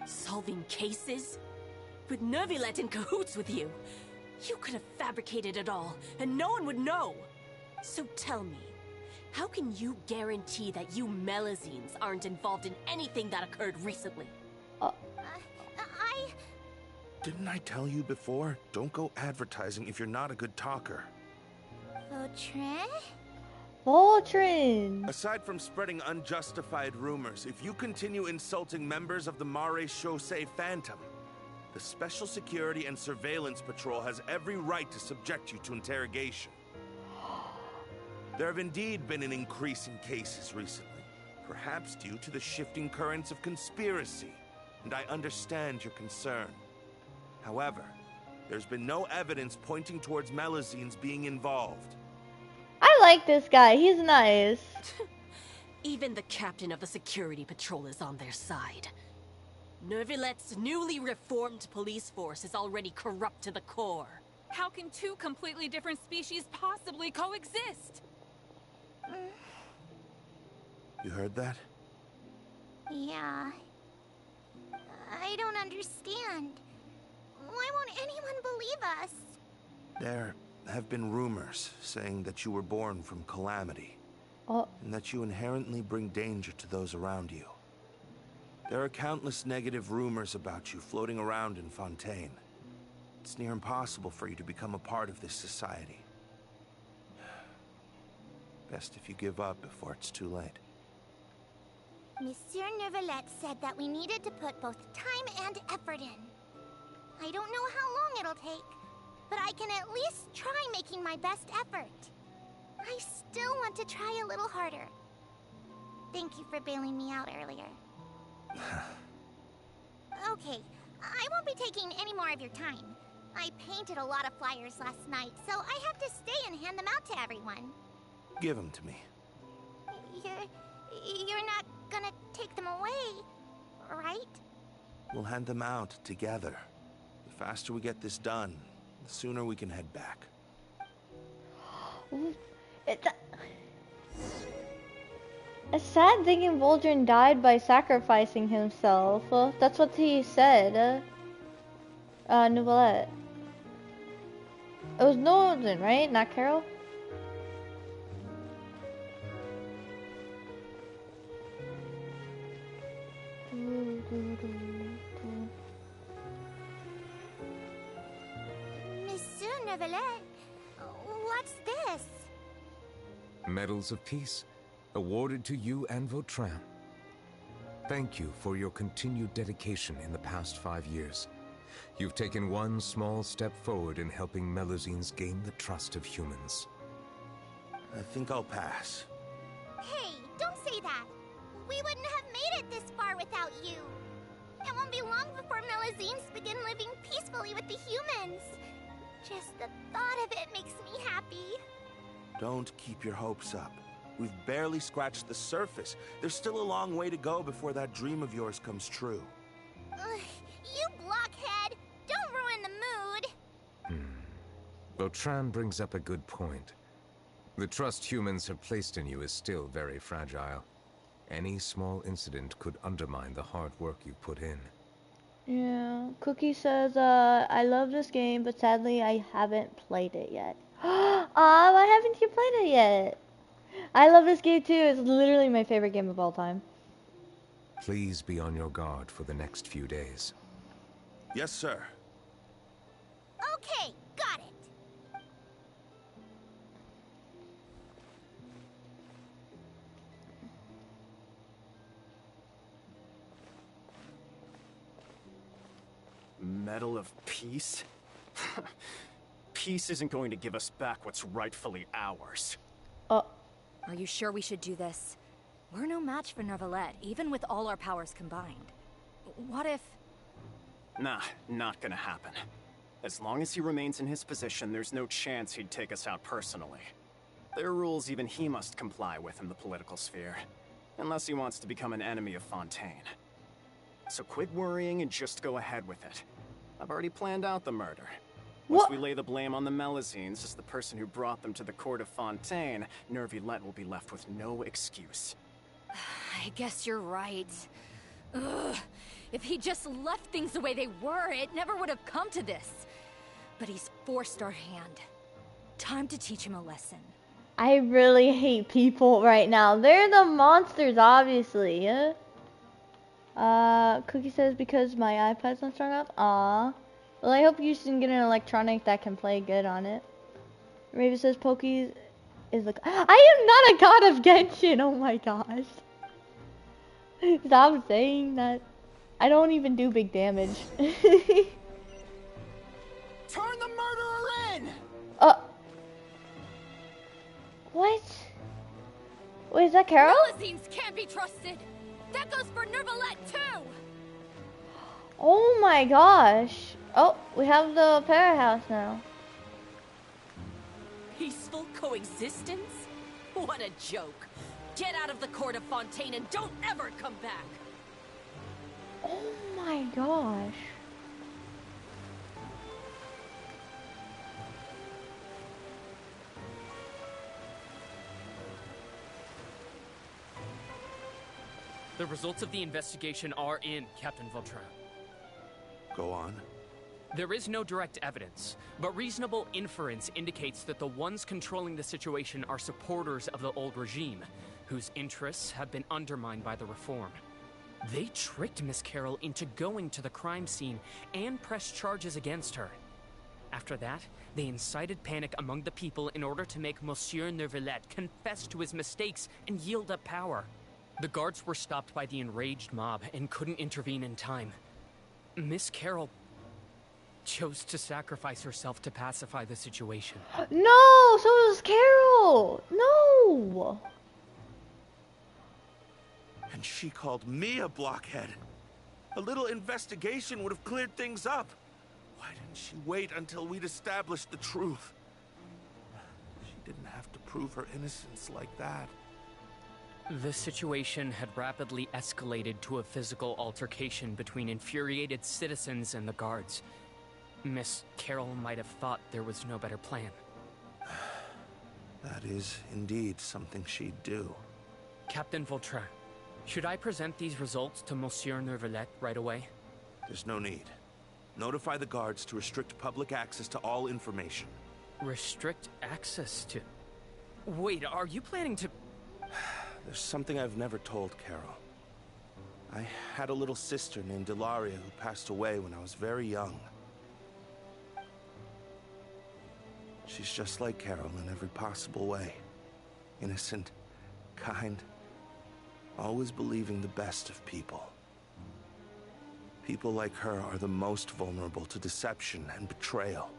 J: Solving cases? With Neuvillette in cahoots with you? You could have fabricated it all, and no one would know. So tell me, how can you guarantee that you Melazines aren't involved in anything that occurred recently?
L: Didn't I tell you before? Don't go advertising if you're not a good talker.
B: Vautrin?
A: Vautrin!
L: Aside from spreading unjustified rumors, if you continue insulting members of the Mare Chaussee Phantom, the Special Security and Surveillance Patrol has every right to subject you to interrogation. There have indeed been an increase in cases recently, perhaps due to the shifting currents of conspiracy, and I understand your concern. However, there's been no evidence pointing towards Melazines being involved.
A: I like this guy, he's nice.
J: Even the captain of the security patrol is on their side. Neuvillette's newly reformed police force is already corrupt to the core.
H: How can two completely different species possibly coexist?
L: You heard that?
B: Yeah. I don't understand. Why won't anyone believe us?
L: There have been rumors saying that you were born from calamity, and that you inherently bring danger to those around you. There are countless negative rumors about you floating around in Fontaine. It's near impossible for you to become a part of this society. Best if you give up before it's too late.
B: Monsieur Neuvillette said that we needed to put both time and effort in. I don't know how long it'll take, but I can at least try making my best effort. I still want to try a little harder. Thank you for bailing me out earlier. Okay, I won't be taking any more of your time. I painted a lot of flyers last night, so I have to stay and hand them out to everyone.
L: Give them to me.
B: You're not gonna take them away, right?
L: We'll hand them out together. The faster we get this done, the sooner we can head back.
A: It's sad thinking Vol'jin died by sacrificing himself. That's what he said. Neuvillette. It was Vol'jin, right? Not Carol?
B: Monsieur Neuvillette, what's this?
D: Medals of Peace, awarded to you and Vautrin. Thank you for your continued dedication in the past 5 years. You've taken one small step forward in helping Melusines gain the trust of humans.
L: I think I'll pass.
B: Hey, don't say that. We wouldn't have made it this far without you. It won't be long before Melusines begin living peacefully with the humans. Just the thought of it makes me happy.
L: Don't keep your hopes up. We've barely scratched the surface. There's still a long way to go before that dream of yours comes true.
B: You blockhead! Don't ruin the mood!
D: Vautrin brings up a good point. The trust humans have placed in you is still very fragile. Any small incident could undermine the hard work you put in.
A: Yeah, Cookie says, I love this game, but sadly I haven't played it yet. Aw, why haven't you played it yet? I love this game too. It's literally my favorite game of all time.
D: Please be on your guard for the next few days.
L: Yes, sir.
B: Okay, got it.
M: Medal of Peace? Peace isn't going to give us back what's rightfully ours.
N: Are you sure we should do this? We're no match for Neuvillette, even with all our powers combined. What if...
M: Nah, not gonna happen. As long as he remains in his position, there's no chance he'd take us out personally. There are rules even he must comply with in the political sphere. Unless he wants to become an enemy of Fontaine. So quit worrying and just go ahead with it. I've already planned out the murder. Once we lay the blame on the Melusines as the person who brought them to the court of Fontaine, Neuvillette will be left with no excuse.
N: I guess you're right. Ugh. If he just left things the way they were, it never would have come to this. But he's forced our hand. Time to teach him a lesson.
A: I really hate people right now. They're the monsters, obviously. Yeah? Cookie says because my iPad's not strong enough. Aw. Well, I hope you can get an electronic that can play good on it. Raven says Pokey is the... I am not a god of Genshin! Oh my gosh. Stop saying that. I don't even do big damage.
M: Turn the murderer in!
A: What? Wait, is that Carol?
N: Melusines can't be trusted! That goes for Neuvillette too!
A: Oh my gosh. Oh, we have the powerhouse now.
J: Peaceful coexistence? What a joke. Get out of the court of Fontaine and don't ever come back.
A: Oh my gosh.
O: The results of the investigation are in, Captain Vautrin.
L: Go on.
O: There is no direct evidence, but reasonable inference indicates that the ones controlling the situation are supporters of the old regime, whose interests have been undermined by the reform. They tricked Miss Carol into going to the crime scene and pressed charges against her. After that, they incited panic among the people in order to make Monsieur Neuvillette confess to his mistakes and yield up power. The guards were stopped by the enraged mob and couldn't intervene in time. Miss Carol chose to sacrifice herself to pacify the situation.
A: No, so was Carol. No.
L: And she called me a blockhead. A little investigation would have cleared things up. Why didn't she wait until we'd established the truth? She didn't have to prove her innocence like that.
O: The situation had rapidly escalated to a physical altercation between infuriated citizens and the guards. Miss Carol might have thought there was no better plan.
L: That is indeed something she'd do.
O: Captain Vautrin, should I present these results to Monsieur Neuvillette right away?
L: There's no need. Notify the guards to restrict public access to all information.
O: Restrict access to... Wait, are you planning to...
L: There's something I've never told Carol. I had a little sister named Ilaria who passed away when I was very young. She's just like Carol in every possible way. Innocent, kind, always believing the best of people. People like her are the most vulnerable to deception and betrayal.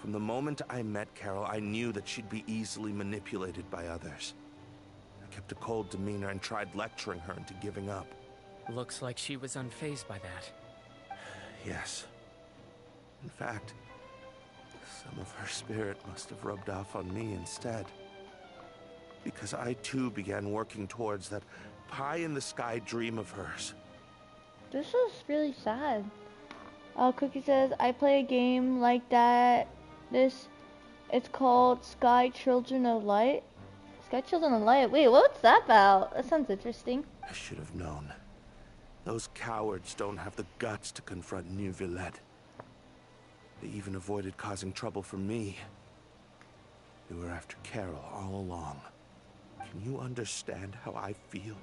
L: From the moment I met Carol, I knew that she'd be easily manipulated by others. I kept a cold demeanor and tried lecturing her into giving up.
O: Looks like she was unfazed by that.
L: Yes. In fact, some of her spirit must have rubbed off on me instead. Because I too began working towards that pie-in-the-sky dream of hers.
A: This is really sad. Cookie says, I play a game like that. It's called Sky Children of Light. Sky Children of Light? Wait, what's that about? That sounds interesting.
L: I should have known. Those cowards don't have the guts to confront Neuvillette. They even avoided causing trouble for me. They were after Carol all along. Can you understand how I feel?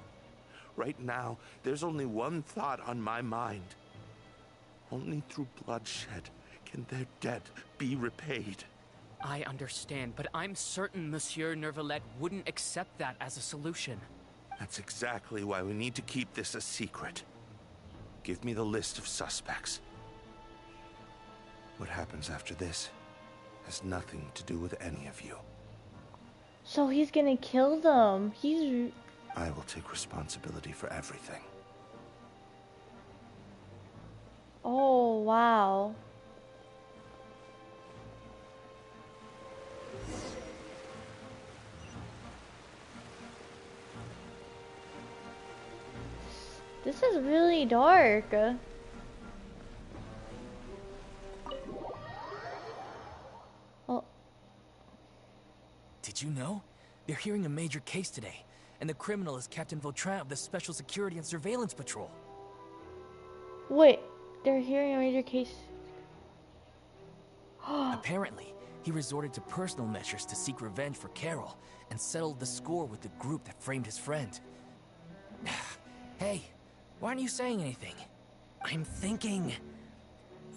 L: Right now, there's only one thought on my mind. Only through bloodshed can their debt be repaid.
O: I understand, but I'm certain Monsieur Neuvillette wouldn't accept that as a solution.
L: That's exactly why we need to keep this a secret. Give me the list of suspects. What happens after this has nothing to do with any of you.
A: So he's gonna kill them.
L: I will take responsibility for everything.
A: Oh, wow. This is really dark. Oh.
I: Did you know? They're hearing a major case today, and the criminal is Captain Vautrin of the Special Security and Surveillance Patrol.
A: Wait, they're hearing a major case.
I: Apparently, he resorted to personal measures to seek revenge for Carol and settled the score with the group that framed his friend. Hey, why aren't you saying anything?
P: I'm thinking...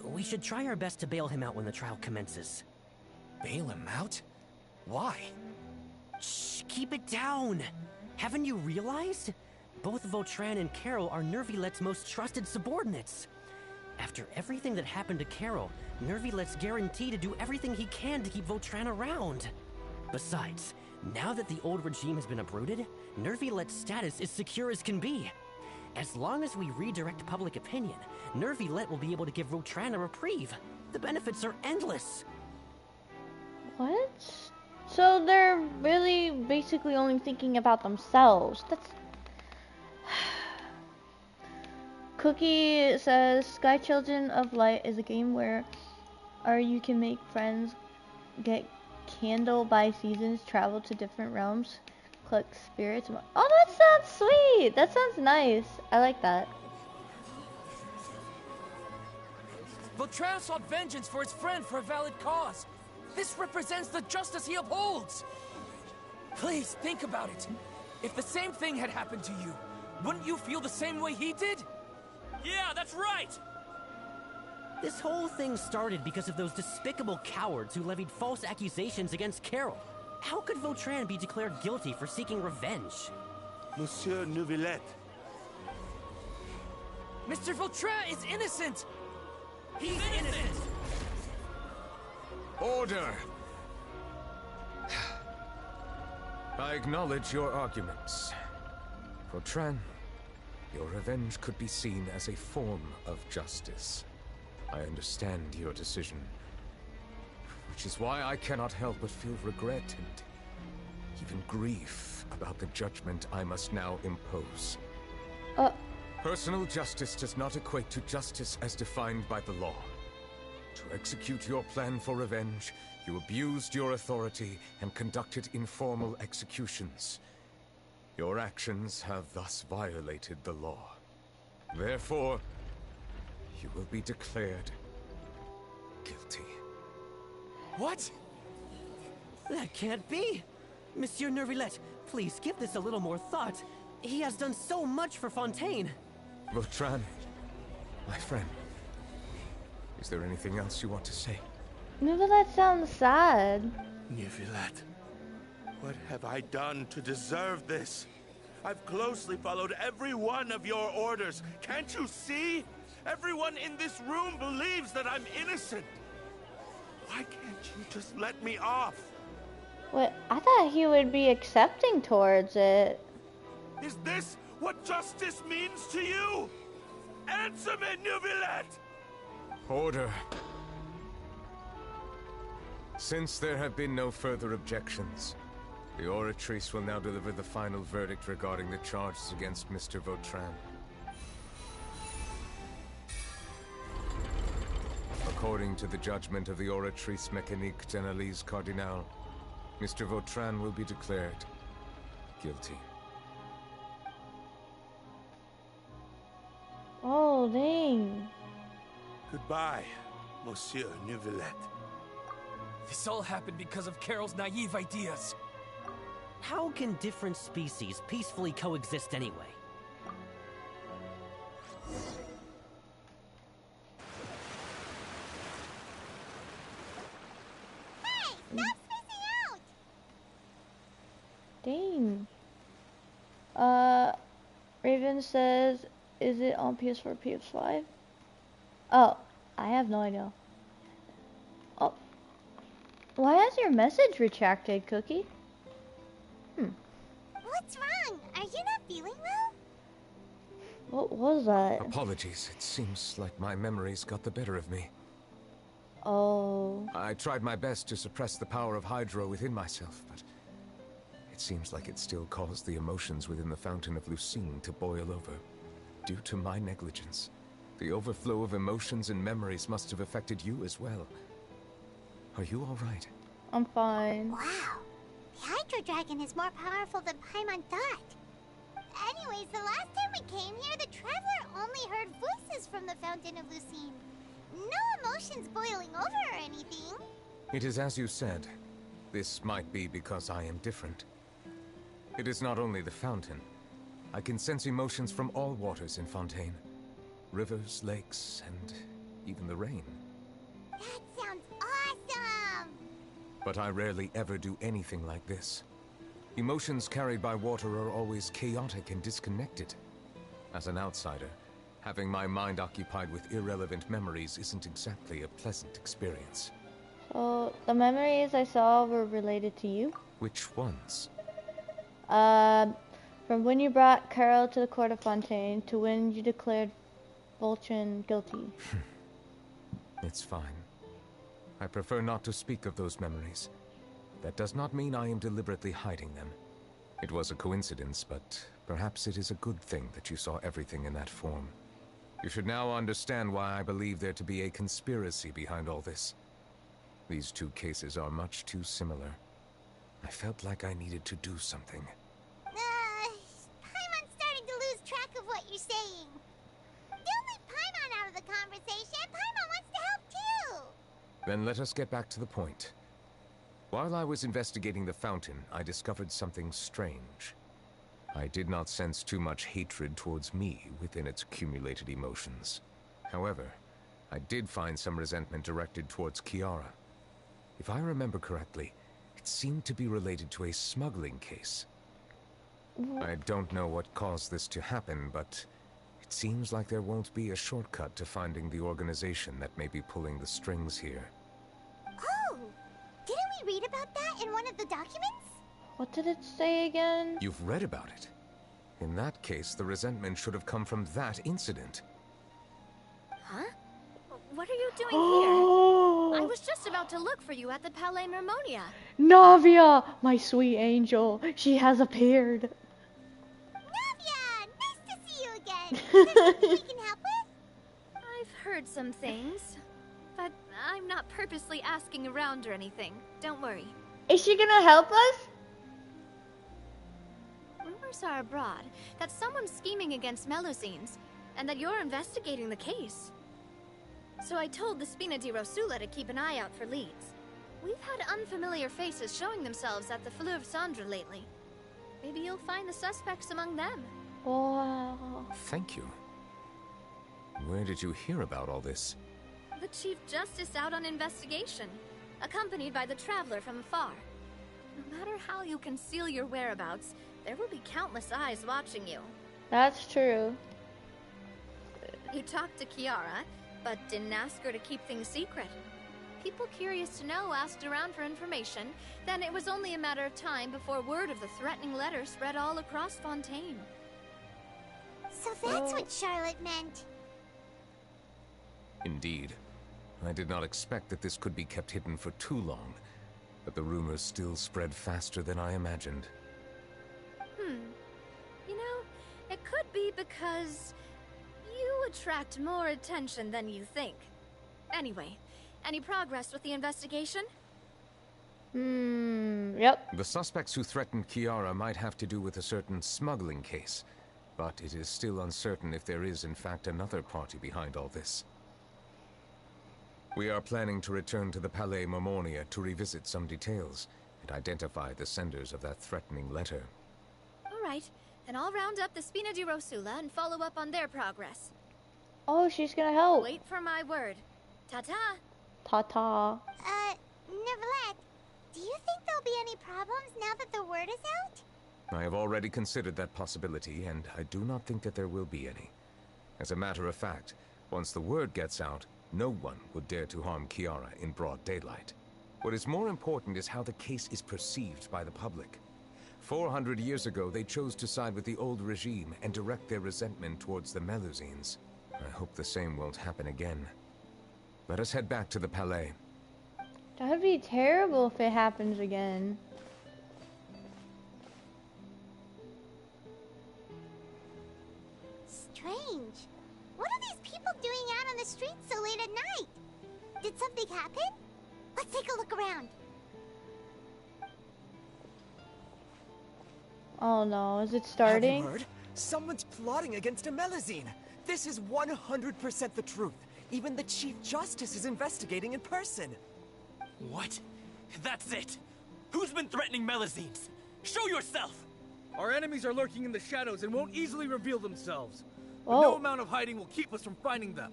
P: we should try our best to bail him out when the trial commences.
I: Bail him out? Why?
P: Shh, keep it down! Haven't you realized? Both Vautrin and Carol are Neuvillette's most trusted subordinates. After everything that happened to Carol, Neuvillette's guaranteed to do everything he can to keep Vautrin around. Besides, now that the old regime has been uprooted, Neuvillette's status is secure as can be. As long as we redirect public opinion, Neuvillette will be able to give Vautrin a reprieve. The benefits are endless.
A: What? So they're really basically only thinking about themselves. That's... Cookie says, Sky Children of Light is a game where you can make friends, get candle by seasons, travel to different realms, collect spirits. Oh, that sounds sweet! That sounds nice. I like that.
I: Vautrin sought vengeance for his friend for a valid cause. This represents the justice he upholds. Please, think about it. If the same thing had happened to you, wouldn't you feel the same way he did?
O: Yeah, that's right!
P: This whole thing started because of those despicable cowards who levied false accusations against Carol. How could Vautrin be declared guilty for seeking revenge?
L: Monsieur Neuvillette.
I: Mr. Vautrin is innocent! He's innocent!
D: Order! I acknowledge your arguments. Vautrin, your revenge could be seen as a form of justice. I understand your decision, which is why I cannot help but feel regret and even grief about the judgment I must now impose. Personal justice does not equate to justice as defined by the law. To execute your plan for revenge, you abused your authority and conducted informal executions. Your actions have thus violated the law. Therefore, you will be declared guilty.
I: What?
P: That can't be! Monsieur Neuvillette, please give this a little more thought. He has done so much for Fontaine.
D: Vautrin, my friend, is there anything else you want to say?
A: Neuvillette sounds sad.
L: Neuvillette, what have I done to deserve this? I've closely followed every one of your orders. Can't you see? Everyone in this room believes that I'm innocent. Why can't you just let me off?
A: Wait, I thought he would be accepting towards it.
L: Is this what justice means to you? Answer me, Neuvillette!
D: Order. Since there have been no further objections, the Oratrice will now deliver the final verdict regarding the charges against Mr. Vautrin. According to the judgment of the Oratrice Mécanique d'Analyse Cardinal, Mr. Vautrin will be declared guilty.
A: Oh, dang.
L: Goodbye, Monsieur Neuvillette.
I: This all happened because of Carol's naive ideas.
P: How can different species peacefully coexist anyway?
B: Hey, stop spacing out!
A: Dang. Raven says, is it on PS4, PS5? Oh, I have no idea. Oh. Why has your message retracted, Cookie?
B: What's wrong? Are you not feeling well?
A: What was that?
D: Apologies, it seems like my memories got the better of me.
A: Oh.
D: I tried my best to suppress the power of Hydro within myself, but it seems like it still caused the emotions within the Fountain of Lucine to boil over. Due to my negligence, the overflow of emotions and memories must have affected you as well. Are you all right?
A: I'm fine.
B: Wow. The Hydro Dragon is more powerful than Paimon thought. Anyways, the last time we came here, the Traveler only heard voices from the Fountain of Lucine. No emotions boiling over or anything.
D: It is as you said. This might be because I am different. It is not only the fountain. I can sense emotions from all waters in Fontaine. Rivers, lakes, and even the rain.
B: That sounds awesome!
D: But I rarely ever do anything like this. Emotions carried by water are always chaotic and disconnected. As an outsider, having my mind occupied with irrelevant memories isn't exactly a pleasant experience.
A: So, the memories I saw were related to you?
D: Which ones?
A: From when you brought Carol to the court of Fontaine to when you declared Vautrin guilty.
D: It's fine. I prefer not to speak of those memories. That does not mean I am deliberately hiding them. It was a coincidence, but perhaps it is a good thing that you saw everything in that form. You should now understand why I believe there to be a conspiracy behind all this. These two cases are much too similar. I felt like I needed to do something.
B: Paimon's starting to lose track of what you're saying. Don't leave Paimon out of the conversation. Paimon wants to help too.
D: Then let us get back to the point. While I was investigating the fountain, I discovered something strange. I did not sense too much hatred towards me within its accumulated emotions. However, I did find some resentment directed towards Kiara. If I remember correctly, it seemed to be related to a smuggling case. I don't know what caused this to happen, but it seems like there won't be a shortcut to finding the organization that may be pulling the strings here.
B: Oh! Didn't we read about that in one of the documents?
A: What did it say again?
D: You've read about it. In that case, the resentment should have come from that incident.
N: Huh? What are you doing here? I was just about to look for you at the Palais Mermonia.
A: Navia, my sweet angel, she has appeared.
B: Navia, nice to see you again. Is there something we can help with?
N: I've heard some things, but I'm not purposely asking around or anything. Don't worry.
A: Is she gonna help us?
N: Rumors are abroad that someone's scheming against Melusines, and that you're investigating the case. So I told the Spina di Rosula to keep an eye out for leads. We've had unfamiliar faces showing themselves at the Fleuve Cendre lately. Maybe you'll find the suspects among them.
A: Wow.
D: Thank you. Where did you hear about all this?
N: The Chief Justice out on investigation, accompanied by the Traveler from afar. No matter how you conceal your whereabouts, there will be countless eyes watching you.
A: That's true.
N: You talked to Kiara, but didn't ask her to keep things secret. People curious to know asked around for information, then it was only a matter of time before word of the threatening letter spread all across Fontaine.
B: So that's what Charlotte meant.
D: Indeed. I did not expect that this could be kept hidden for too long, but the rumors still spread faster than I imagined.
N: You know, it could be because you attract more attention than you think. Anyway, any progress with the investigation?
A: Yep.
D: The suspects who threatened Kiara might have to do with a certain smuggling case, but it is still uncertain if there is in fact another party behind all this. We are planning to return to the Palais Mermonia to revisit some details and identify the senders of that threatening letter.
N: Alright, then I'll round up the Spina di Rosula and follow up on their progress.
A: Oh, she's gonna help.
N: Wait for my word. Ta-ta!
A: Ta-ta.
B: Neuvillette, do you think there'll be any problems now that the word is out?
D: I have already considered that possibility, and I do not think that there will be any. As a matter of fact, once the word gets out, no one would dare to harm Kiara in broad daylight. What is more important is how the case is perceived by the public. 400 years ago, they chose to side with the old regime and direct their resentment towards the Melusines. I hope the same won't happen again. Let us head back to the Palais.
A: That'd be terrible if it happens again.
B: Strange. What are these people doing out on the streets so late at night? Did something happen? Let's take a look around.
A: Oh no, is it starting?
Q: Have you heard? Someone's plotting against a Melusine. This is 100% the truth. Even the Chief Justice is investigating in person.
I: What? That's it! Who's been threatening Melusines? Show yourself!
R: Our enemies are lurking in the shadows and won't easily reveal themselves. But
A: Oh.
R: no amount of hiding will keep us from finding them.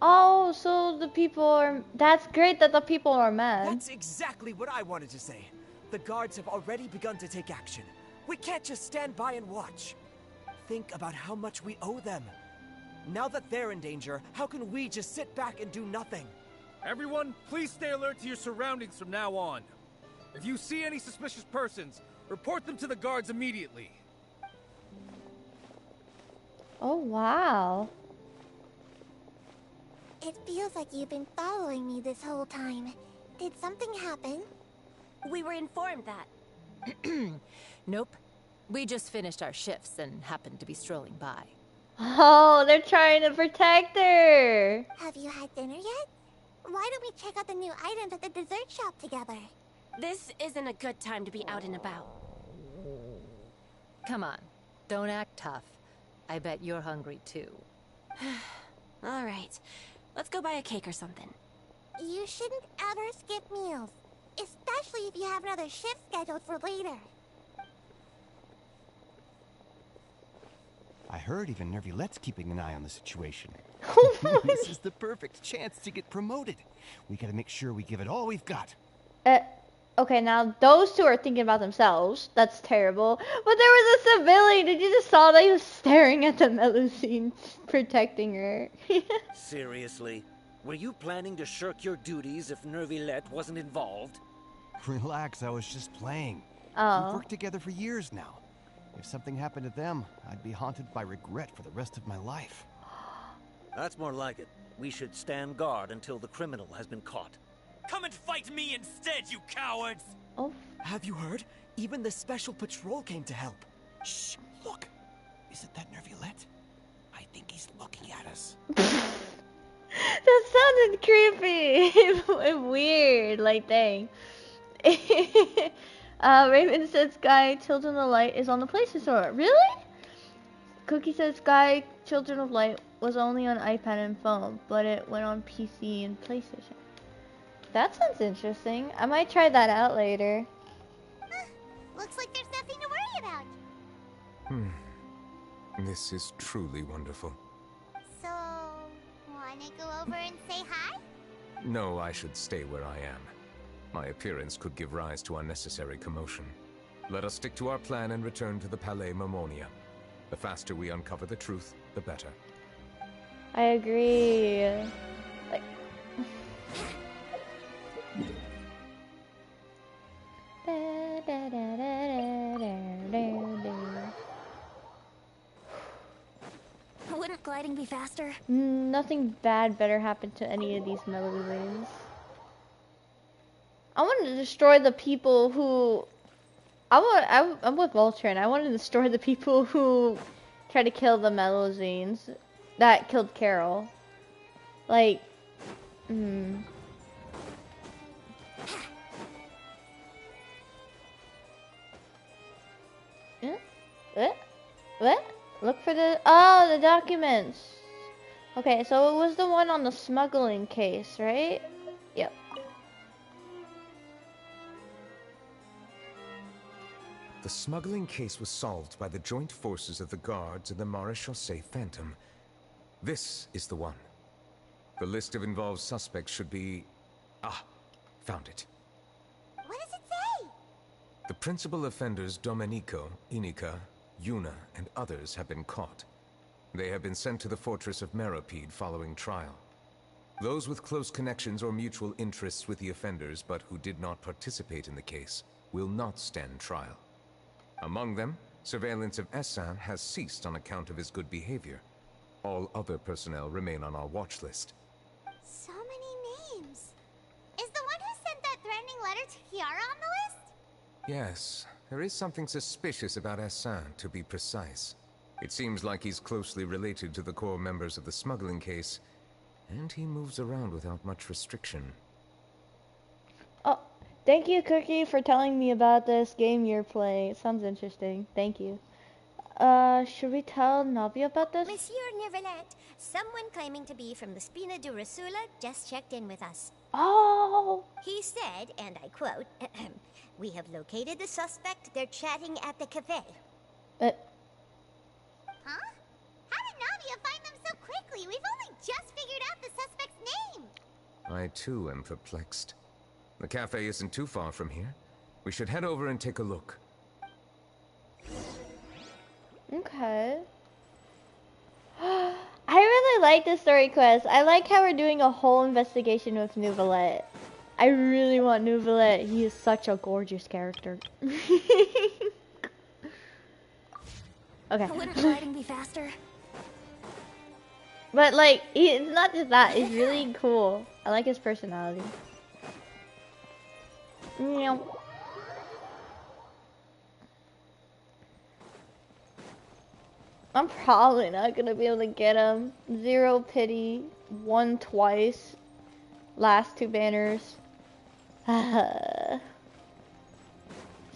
A: Oh, so the people are... That's great that the people are mad.
Q: That's exactly what I wanted to say. The guards have already begun to take action. We can't just stand by and watch. Think about how much we owe them. Now that they're in danger, how can we just sit back and do nothing?
R: Everyone, please stay alert to your surroundings from now on. If you see any suspicious persons, report them to the guards immediately.
A: Oh, wow.
B: It feels like you've been following me this whole time. Did something happen?
S: We were informed that. Nope. We just finished our shifts and happened to be strolling by.
A: Oh, they're trying to protect her.
B: Have you had dinner yet? Why don't we check out the new items at the dessert shop together?
S: This isn't a good time to be out and about. Come on. Don't act tough. I bet you're hungry too. All right. Let's go buy a cake or something.
B: You shouldn't ever skip meals. Especially if you have another shift scheduled for later.
T: I heard even Neuvillette's keeping an eye on the situation. This is the perfect chance to get promoted. We gotta make sure we give it all we've got.
A: Okay, now those two are thinking about themselves. That's terrible. But there was a civilian. Did you just saw that he was staring at the Melusine protecting her?
U: Seriously? Were you planning to shirk your duties if Neuvillette wasn't involved?
T: Relax, I was just playing.
A: Oh.
T: We've worked together for years now. If something happened to them, I'd be haunted by regret for the rest of my life.
U: That's more like it. We should stand guard until the criminal has been caught.
I: Come and fight me instead, you cowards!
A: Oh.
Q: Have you heard? Even the special patrol came to help.
T: Shh, look. Isn't that Neuvillette? I think he's looking at us.
A: That sounded creepy and weird, like dang. Raven said Sky Children of Light is on the PlayStation Store. Really? Cookie said Sky Children of Light was only on iPad and phone, but it went on PC and PlayStation. That sounds interesting. I might try that out later.
B: Looks like there's nothing to worry about.
D: This is truly wonderful.
B: So, wanna go over and say hi?
D: No, I should stay where I am. My appearance could give rise to unnecessary commotion. Let us stick to our plan and return to the Palais Mermonia. The faster we uncover the truth, the better.
A: I agree. Like...
F: Wouldn't gliding be faster?
A: Nothing bad better happen to any of these Melusines. I want to destroy the people who... I'm with Voltron. I want to destroy the people who try to kill the Melusines that killed Carol. Like... What? Look for the... Oh, the documents. Okay, so it was the one on the smuggling case, right? Yep.
D: The smuggling case was solved by the joint forces of the guards and the Maréchaussée Phantom. This is the one. The list of involved suspects should be... Ah, found it.
B: What does it say?
D: The principal offenders Domenico, Inica, Yuna, and others have been caught. They have been sent to the fortress of Meropide following trial. Those with close connections or mutual interests with the offenders, but who did not participate in the case, will not stand trial. Among them, surveillance of Essin has ceased on account of his good behavior. All other personnel remain on our watch list.
B: So many names. Is the one who sent that threatening letter to Kiara on the list?
D: Yes, there is something suspicious about Essin, to be precise. It seems like he's closely related to the core members of the smuggling case, and he moves around without much restriction.
A: Oh, thank you, Cookie, for telling me about this game you're playing. It sounds interesting. Thank you. Should we tell Navi about this?
C: Monsieur Neuvillette, someone claiming to be from the Spina Durasula just checked in with us.
A: Oh!
C: He said, and I quote, "We have located the suspect. They're chatting at the cafe."
B: Huh? How did Navia find them so quickly? We've only just figured out the suspect's name.
D: I too am perplexed. The cafe isn't too far from here. We should head over and take a look.
A: Okay. I really like this story quest. I like how we're doing a whole investigation with Neuvillette. I really want Neuvillette. He is such a gorgeous character. Okay.
F: Wouldn't gliding be faster?
A: But like, it's not just that. It's really cool. I like his personality. Meow. I'm probably not gonna be able to get him. 0 pity, 1 twice. Last 2 banners.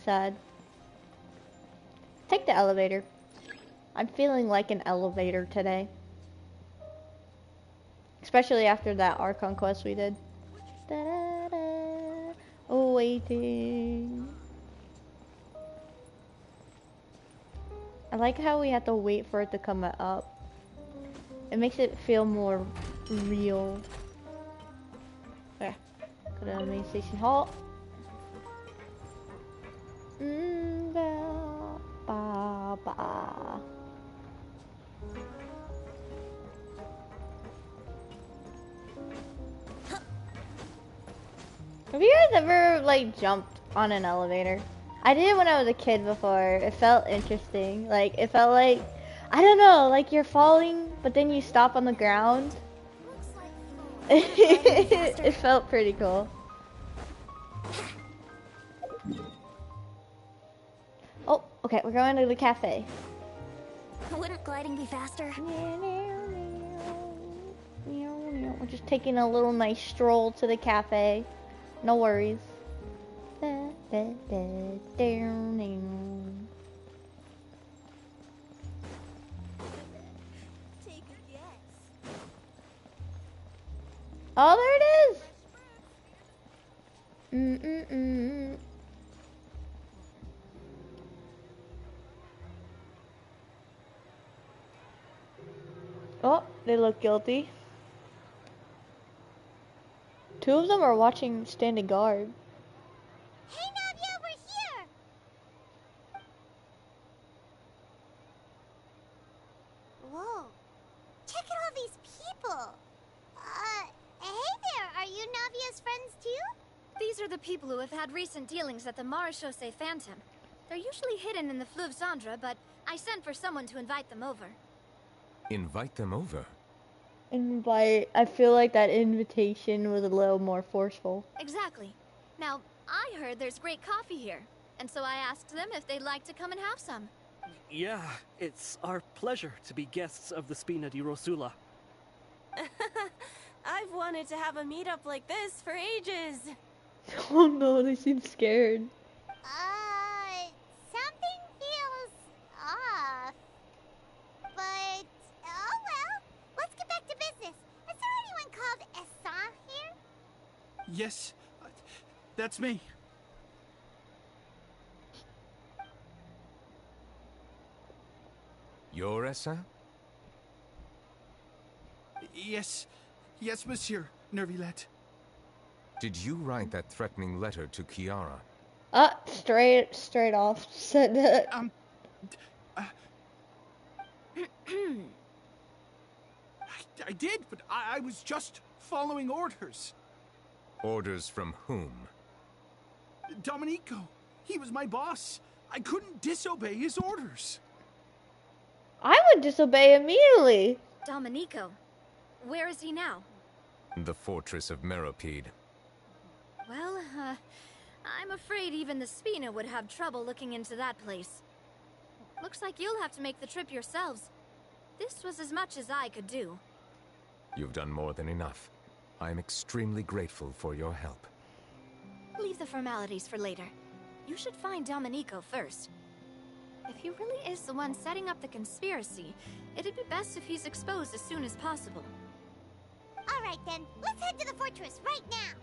A: Sad. Take the elevator. I'm feeling like an elevator today. Especially after that Archon quest we did. Da-da-da. Oh, waiting. I like how we have to wait for it to come up. It makes it feel more real. Okay. Go to the main station hall. Ba-ba. Have you guys ever like jumped on an elevator? I did it when I was a kid before. It felt interesting. Like it felt like, I don't know, like you're falling, but then you stop on the ground. It felt pretty cool. Oh, okay, we're going to the cafe.
F: Wouldn't gliding be faster?
A: We're just taking a little nice stroll to the cafe. No worries. Oh, there it is. Oh, they look guilty. 2 of them are watching standing guard.
B: Hey, Navia, we're here! Whoa. Check out all these people. Hey there, are you Navia's friends too?
E: These are the people who have had recent dealings at the Marechaussee Phantom. They're usually hidden in the Fleuve Cendre, but I sent for someone to invite them over.
D: Invite them over?
A: Invite. I feel like that invitation was a little more forceful.
E: Exactly. Now, I heard there's great coffee here, and so I asked them if they'd like to come and have some.
V: Yeah, it's our pleasure to be guests of the Spina di Rosula.
J: I've wanted to have a meetup like this for ages.
A: Oh no, they seem scared.
B: Something feels off. But, oh well. Let's get back to business. Is there anyone called Essan here?
W: Yes, that's me.
D: You're Essa?
W: Yes, monsieur, Neuvillette.
D: Did you write that threatening letter to Kiara?
A: Straight off said that.
W: I did, but I was just following orders.
D: Orders from whom?
W: Domenico. He was my boss. I couldn't disobey his orders.
A: I would disobey immediately.
E: Domenico. Where is he now?
D: The fortress of Meropide.
E: Well, I'm afraid even the Spina would have trouble looking into that place. Looks like you'll have to make the trip yourselves. This was as much as I could do.
D: You've done more than enough. I am extremely grateful for your help.
E: Leave the formalities for later. You should find Domenico first. If he really is the one setting up the conspiracy, it'd be best if he's exposed as soon as possible.
B: Alright then, let's head to the fortress right now.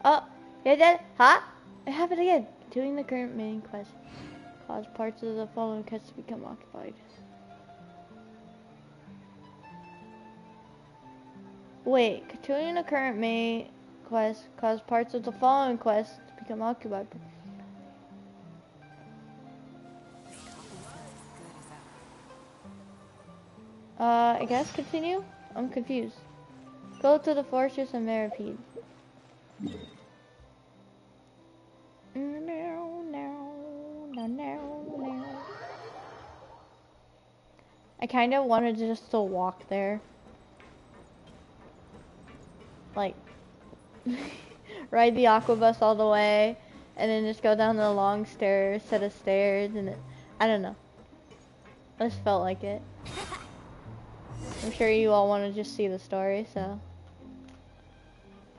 A: Oh, yeah, that, huh? It happened again. Doing the current main quest. Cause parts of the following quests to become occupied. Wait, continuing the current main quest cause parts of the following quests to become occupied. I guess continue? I'm confused. Go to the fortress of Meropide. I kind of wanted to just walk there. Like, ride the aqua bus all the way, and then just go down the long set of stairs, and I don't know. I just felt like it. I'm sure you all want to just see the story, so.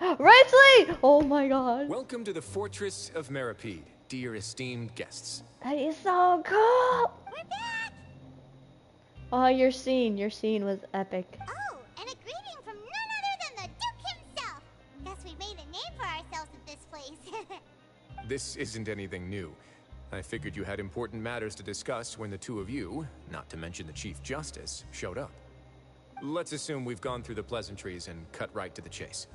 A: Ridsley! Oh my god.
X: Welcome to the Fortress of Meropide, dear esteemed guests.
A: That is so cool!
B: We're back!
A: Oh, your scene was epic.
B: Oh, and a greeting from none other than the Duke himself! Guess we made a name for ourselves at this place.
X: This isn't anything new. I figured you had important matters to discuss when the two of you, not to mention the Chief Justice, showed up. Let's assume we've gone through the pleasantries and cut right to the chase.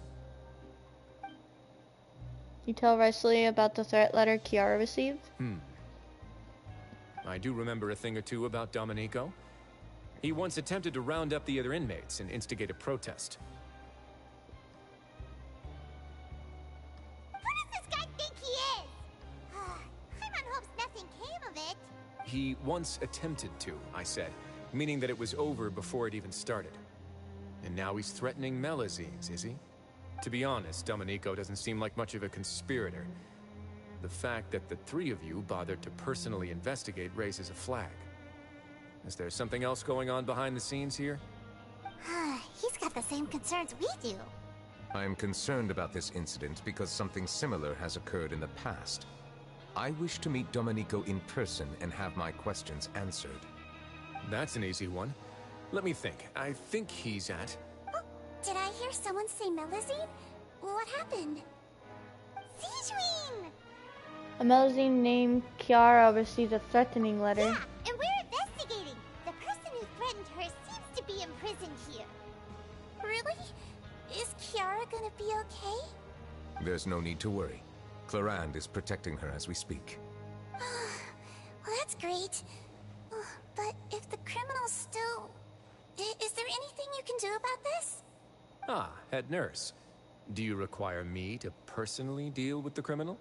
A: You tell Ridsley about the threat letter Kiara received?
X: I do remember a thing or two about Domenico. He once attempted to round up the other inmates and instigate a protest.
B: Who does this guy think he is? Paimon hopes nothing came of it.
X: He once attempted to, I said, meaning that it was over before it even started. And now he's threatening Melazines, is he? To be honest, Domenico doesn't seem like much of a conspirator. The fact that the three of you bothered to personally investigate raises a flag. Is there something else going on behind the scenes here?
B: He's got the same concerns we do.
D: I am concerned about this incident because something similar has occurred in the past. I wish to meet Domenico in person and have my questions answered.
X: That's an easy one. Let me think. I think he's at...
B: Did I hear someone say Melazine? What happened? Siegeween!
A: A Melazine named Kiara received a threatening letter.
B: Yeah, and we're investigating. The person who threatened her seems to be imprisoned here. Really? Is Kiara gonna be okay?
D: There's no need to worry. Clarand is protecting her as we speak.
B: Well, that's great. But if the criminal's still... Is there anything you can do about this?
X: Ah, head nurse. Do you require me to personally deal with the criminal?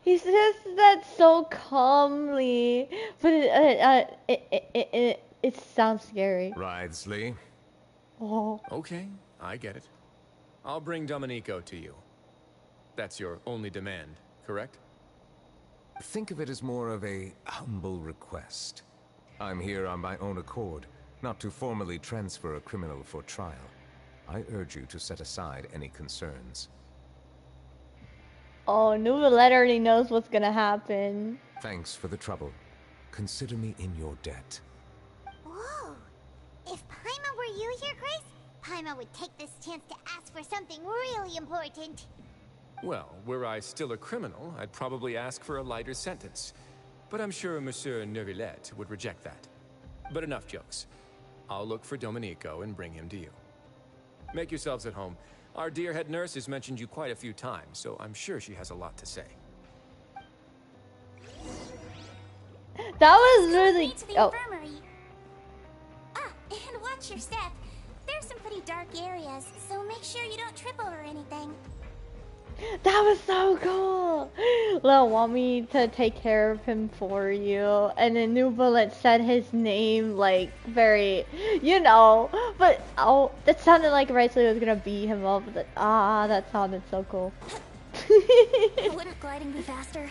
A: He says that so calmly, but it sounds scary.
D: Wriothesley.
A: Oh.
X: Okay, I get it. I'll bring Domenico to you. That's your only demand, correct?
D: Think of it as more of a humble request. I'm here on my own accord, not to formally transfer a criminal for trial. I urge you to set aside any concerns.
A: Oh, Neuvillette already knows what's gonna happen.
D: Thanks for the trouble. Consider me in your debt.
B: Whoa. If Paimon were you here, Grace, Paimon would take this chance to ask for something really important.
X: Well, were I still a criminal, I'd probably ask for a lighter sentence. But I'm sure Monsieur Neuvillette would reject that. But enough jokes. I'll look for Domenico and bring him to you. Make yourselves at home. Our dear head nurse has mentioned you quite a few times, so I'm sure she has a lot to say.
A: That was really...
B: To the infirmary. Ah, and watch your step. There's some pretty dark areas, so make sure you don't trip over anything.
A: That was so cool. They'll want me to take care of him for you, and then Neuvillette said his name like very, you know. But oh, that sounded like Wriothesley was gonna beat him up. But that sounded so cool.
B: Wouldn't gliding be faster?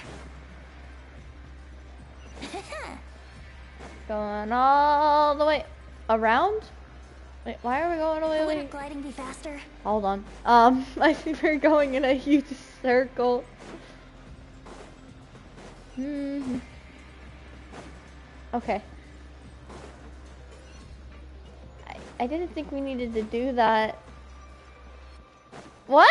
A: Going all the way around. Wait, why are we going all the way?
B: Wouldn't gliding be faster?
A: Hold on. I think we're going in a huge circle. Okay. I didn't think we needed to do that. What?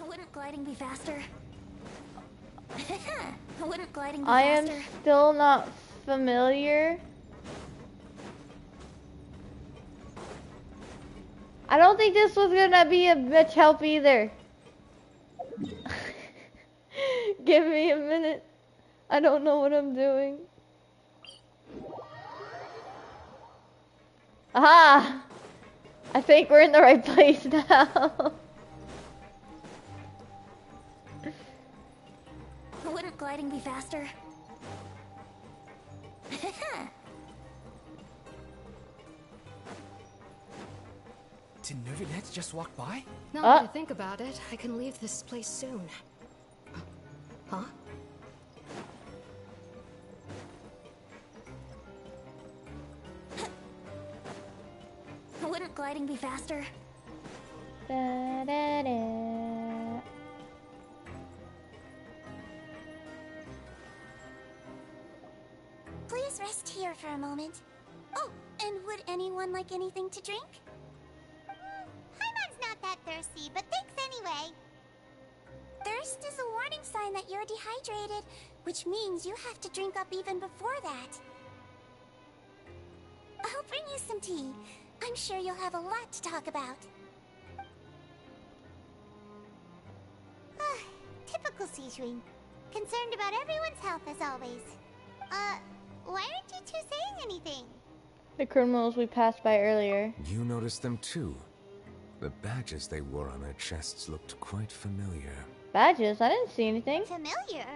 B: Wouldn't gliding be faster? Wouldn't gliding be
A: I
B: faster?
A: am still not familiar. I don't think this was gonna be much help either. Give me a minute. I don't know what I'm doing. Aha! I think we're in the right place now.
B: Wouldn't gliding be faster?
I: Did Neuvillette just walk by?
F: Now that I think about it, I can leave this place soon. Huh?
B: Wouldn't gliding be faster?
A: Da, da, da.
B: Please rest here for a moment. Oh, and would anyone like anything to drink? Paimon's not that thirsty, but thanks anyway. Thirst is a warning sign that you're dehydrated, which means you have to drink up even before that. I'll bring you some tea. I'm sure you'll have a lot to talk about. Typical Sijun. Concerned about everyone's health as always. Why aren't you two saying anything?
A: The criminals we passed by earlier.
D: You noticed them too. The badges they wore on their chests looked quite familiar.
A: Badges? I didn't see anything.
B: Familiar?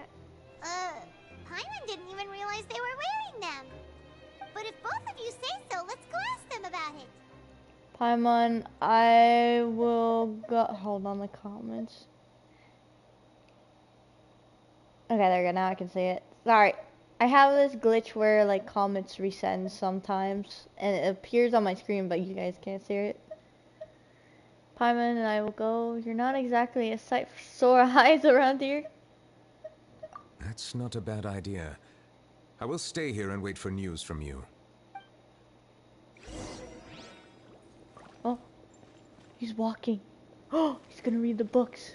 B: Paimon didn't even realize they were wearing them. But if both of you say so, let's go ask them about it.
A: Paimon, I will go. Hold on the comments. Okay, there we go. Now I can see it. Sorry. I have this glitch where like comments resend sometimes, and it appears on my screen, but you guys can't see it. Paimon and I will go. You're not exactly a sight for sore eyes around here.
D: That's not a bad idea. I will stay here and wait for news from you.
A: Oh, he's walking. Oh, he's gonna read the books.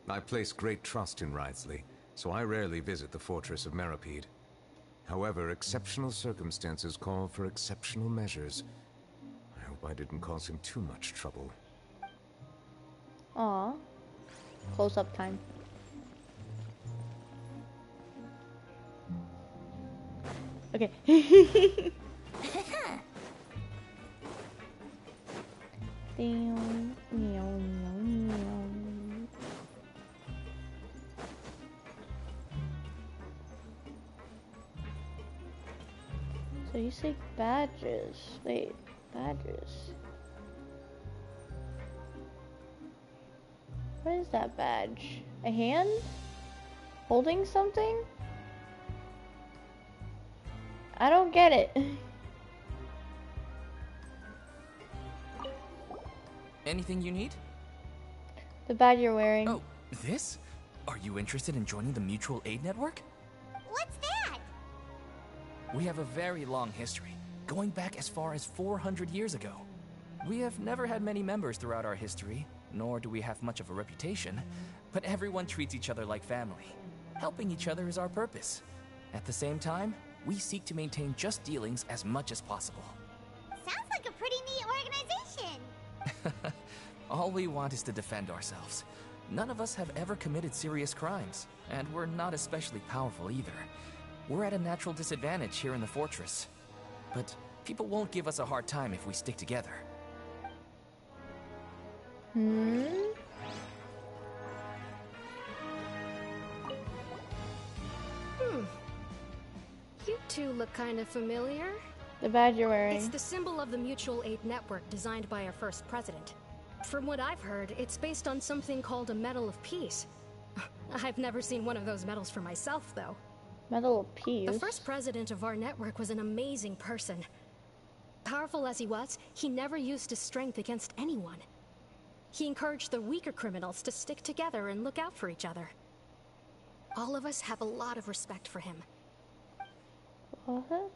D: I place great trust in Wriothesley, so I rarely visit the fortress of Meropide. However, exceptional circumstances call for exceptional measures. I hope I didn't cause him too much trouble.
A: Aw. Close-up time. Okay. So you say badges. Wait, badges. What is that badge? A hand? Holding something? I don't get it.
I: Anything you need?
A: The badge you're wearing.
I: Oh, this? Are you interested in joining the Mutual Aid Network?
B: What's that?
I: We have a very long history, going back as far as 400 years ago. We have never had many members throughout our history, nor do we have much of a reputation, but everyone treats each other like family. Helping each other is our purpose. At the same time, we seek to maintain just dealings as much as possible.
B: Sounds like a pretty neat organization.
I: All we want is to defend ourselves. None of us have ever committed serious crimes, and we're not especially powerful either. We're at a natural disadvantage here in the fortress. But people won't give us a hard time if we stick together.
N: You two look kind of familiar.
A: The badge you're wearing.
N: It's the symbol of the Mutual Aid Network designed by our first president. From what I've heard, it's based on something called a Medal of Peace. I've never seen one of those medals for myself, though.
A: Medal of Peace?
N: The first president of our network was an amazing person. Powerful as he was, he never used his strength against anyone. He encouraged the weaker criminals to stick together and look out for each other. All of us have a lot of respect for him.
A: What?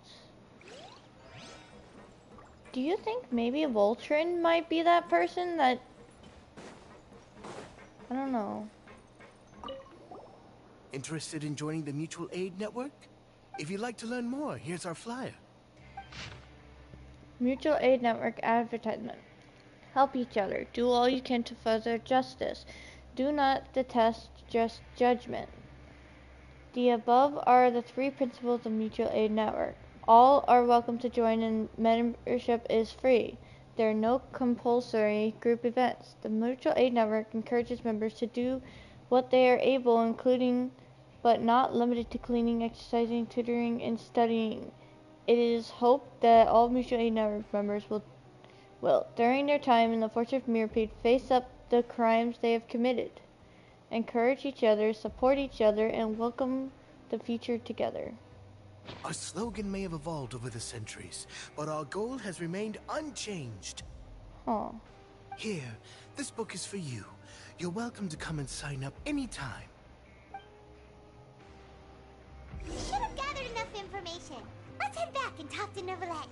A: Do you think maybe Voltron might be that person that... I don't know.
G: Interested in joining the Mutual Aid Network? If you'd like to learn more, here's our flyer.
A: Mutual Aid Network advertisement. Help each other. Do all you can to further justice. Do not detest just judgment. The above are the 3 principles of Mutual Aid Network. All are welcome to join and membership is free. There are no compulsory group events. The Mutual Aid Network encourages members to do what they are able, including but not limited to cleaning, exercising, tutoring, and studying. It is hoped that all Mutual Aid Network members will, during their time in the Fortress of Mirrorpeed, face up the crimes they have committed, encourage each other, support each other, and welcome the future together.
G: Our slogan may have evolved over the centuries, but our goal has remained unchanged.
A: Oh.
G: Here, this book is for you. You're welcome to come and sign up anytime.
B: We should have gathered enough information. Let's head back and talk to Neuvillette.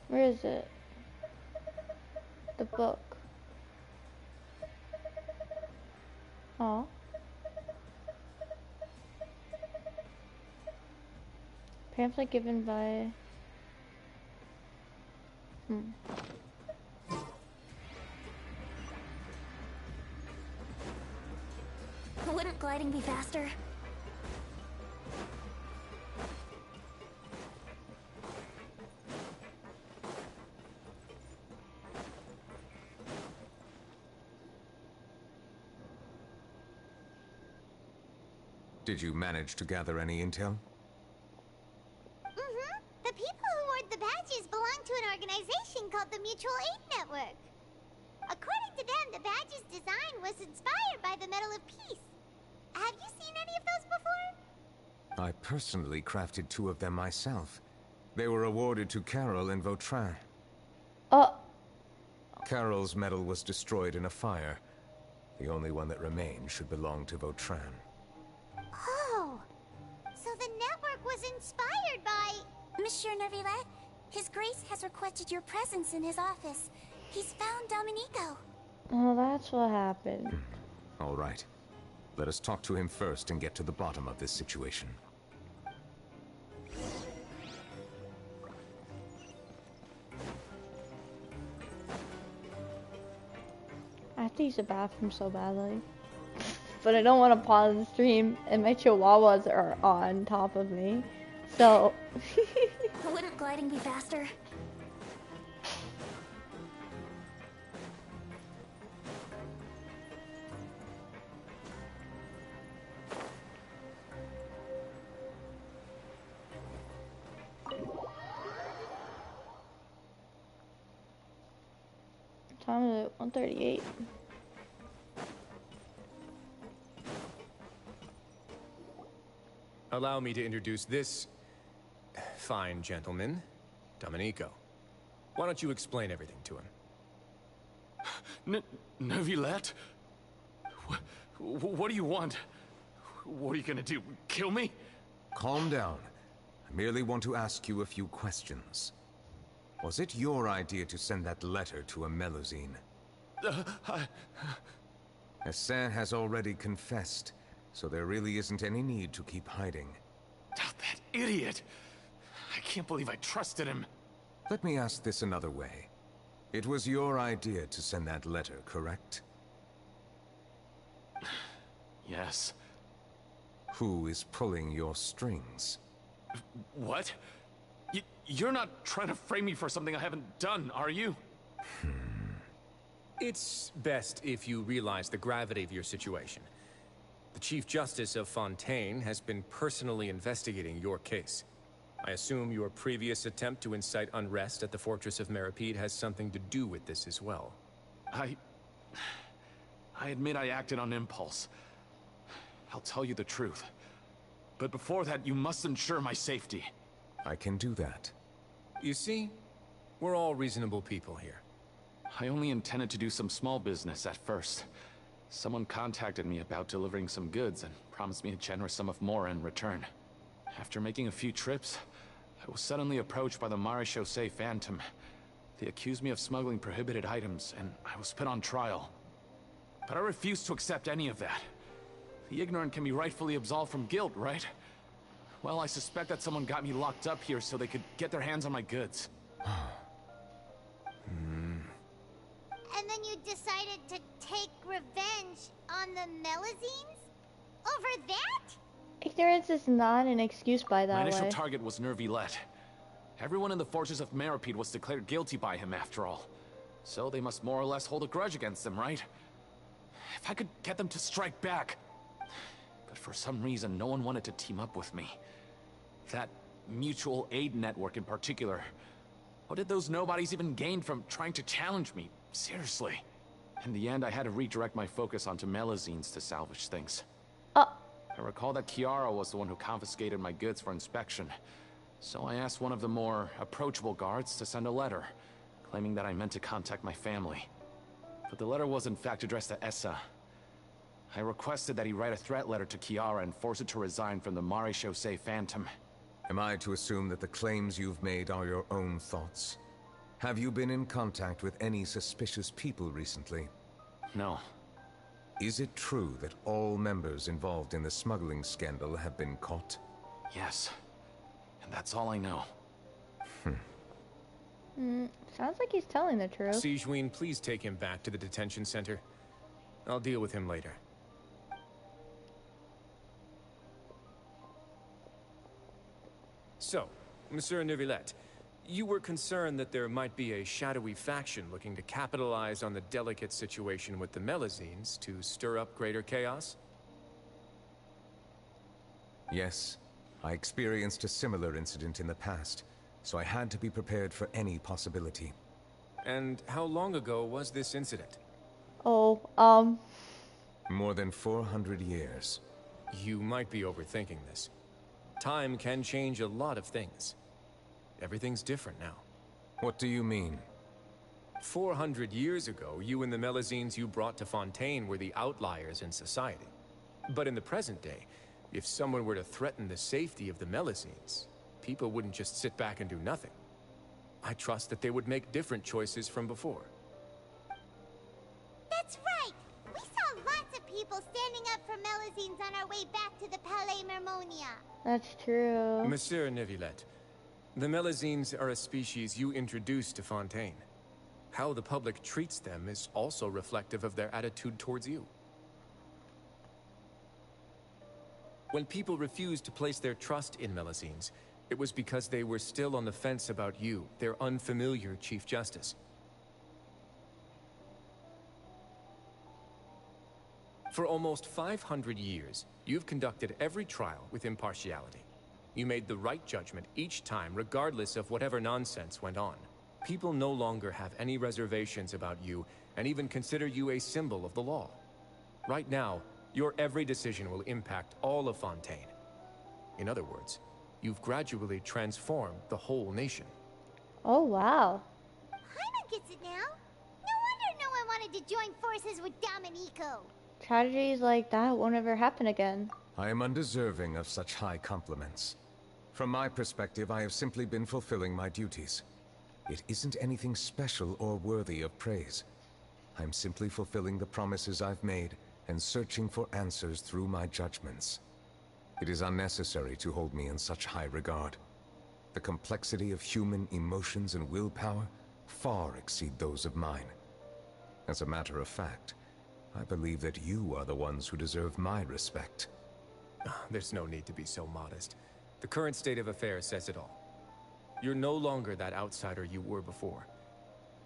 A: Where is it? The book. Oh. Pamphlet given by...
E: Wouldn't gliding be faster?
D: Did you manage to gather any intel?
B: The people who wore the badges belong to an organization called the Mutual Aid Network. According to them, the badge's design was inspired by the Medal of Peace. Have you seen any of those before?
D: I personally crafted 2 of them myself. They were awarded to Carol and Vautrin. Carol's medal was destroyed in a fire. The only one that remained should belong to Vautrin.
B: Oh, so the network was inspired by...
H: Monsieur Neuvillette, His Grace has requested your presence in his office. He's found Domenico.
A: Oh, that's what happened.
D: All right. Let us talk to him first and get to the bottom of this situation.
A: I have to use the bathroom so badly. But I don't want to pause the stream and my chihuahuas are on top of me. So...
E: Wouldn't gliding be faster?
A: Time is at 1:38.
X: Allow me to introduce this fine gentleman, Domenico. Why don't you explain everything to him?
H: Neuvillette? What do you want? What are you gonna do? Kill me?
D: Calm down. I merely want to ask you a few questions. Was it your idea to send that letter to a Melusine? Hassan has already confessed, so there really isn't any need to keep hiding.
H: That idiot! I can't believe I trusted him.
D: Let me ask this another way. It was your idea to send that letter, correct?
H: Yes.
D: Who is pulling your strings?
H: What? You're not trying to frame me for something I haven't done, are you?
X: It's best if you realize the gravity of your situation. The Chief Justice of Fontaine has been personally investigating your case. I assume your previous attempt to incite unrest at the Fortress of Meripede has something to do with this as well.
H: I admit I acted on impulse. I'll tell you the truth. But before that, you must ensure my safety.
D: I can do that.
X: You see, we're all reasonable people here.
H: I only intended to do some small business at first. Someone contacted me about delivering some goods and promised me a generous sum of more in return. After making a few trips, I was suddenly approached by the Marechaussee Phantom. They accused me of smuggling prohibited items, and I was put on trial. But I refused to accept any of that. The ignorant can be rightfully absolved from guilt, right? Well, I suspect that someone got me locked up here so they could get their hands on my goods.
B: And then you decided to take revenge on the Melusines? Over that?
A: Ignorance is not an excuse by that
H: My
A: way.
H: initial target was Neuvillette. Everyone in the Fortress of Meripede was declared guilty by him after all. So they must more or less hold a grudge against him, right? If I could get them to strike back. But for some reason, no one wanted to team up with me. That mutual aid network in particular. What did those nobodies even gain from trying to challenge me? Seriously. In the end, I had to redirect my focus onto Melusines to salvage things. I recall that Chiara was the one who confiscated my goods for inspection. So I asked one of the more approachable guards to send a letter, claiming that I meant to contact my family. But the letter was in fact addressed to Essa. I requested that he write a threat letter to Chiara and force her to resign from the Marechaussee Phantom.
D: Am I to assume that the claims you've made are your own thoughts? Have you been in contact with any suspicious people recently?
H: No.
D: Is it true that all members involved in the smuggling scandal have been caught?
H: Yes. And that's all I know.
A: Sounds like he's telling the truth.
X: Sigewinne, please take him back to the detention center. I'll deal with him later. So, Monsieur Neuvillette, you were concerned that there might be a shadowy faction looking to capitalize on the delicate situation with the Melusines to stir up greater chaos?
D: Yes. I experienced a similar incident in the past, so I had to be prepared for any possibility.
X: And how long ago was this incident?
D: More than 400 years.
X: You might be overthinking this. Time can change a lot of things. Everything's different now.
D: What do you mean?
X: 400 years ago, you and the Melusines you brought to Fontaine were the outliers in society. But in the present day, if someone were to threaten the safety of the Melusines, people wouldn't just sit back and do nothing. I trust that they would make different choices from before.
B: That careful standing up for Melazines on our way back to the Palais Mermonia.
A: That's true.
X: Monsieur Neuvillette, the Melazines are a species you introduced to Fontaine. How the public treats them is also reflective of their attitude towards you. When people refused to place their trust in Melazines, it was because they were still on the fence about you, their unfamiliar Chief Justice. For almost 500 years, you've conducted every trial with impartiality. You made the right judgment each time, regardless of whatever nonsense went on. People no longer have any reservations about you, and even consider you a symbol of the law. Right now, your every decision will impact all of Fontaine. In other words, you've gradually transformed the whole nation.
A: Oh, wow.
B: Paimon gets it now. No wonder no one wanted to join forces with Domenico.
A: Tragedies like that won't ever happen again.
D: I am undeserving of such high compliments. From my perspective, I have simply been fulfilling my duties. It isn't anything special or worthy of praise. I'm simply fulfilling the promises I've made and searching for answers through my judgments. It is unnecessary to hold me in such high regard. The complexity of human emotions and willpower far exceed those of mine. As a matter of fact, I believe that you are the ones who deserve my respect.
X: There's no need to be so modest. The current state of affairs says it all. You're no longer that outsider you were before.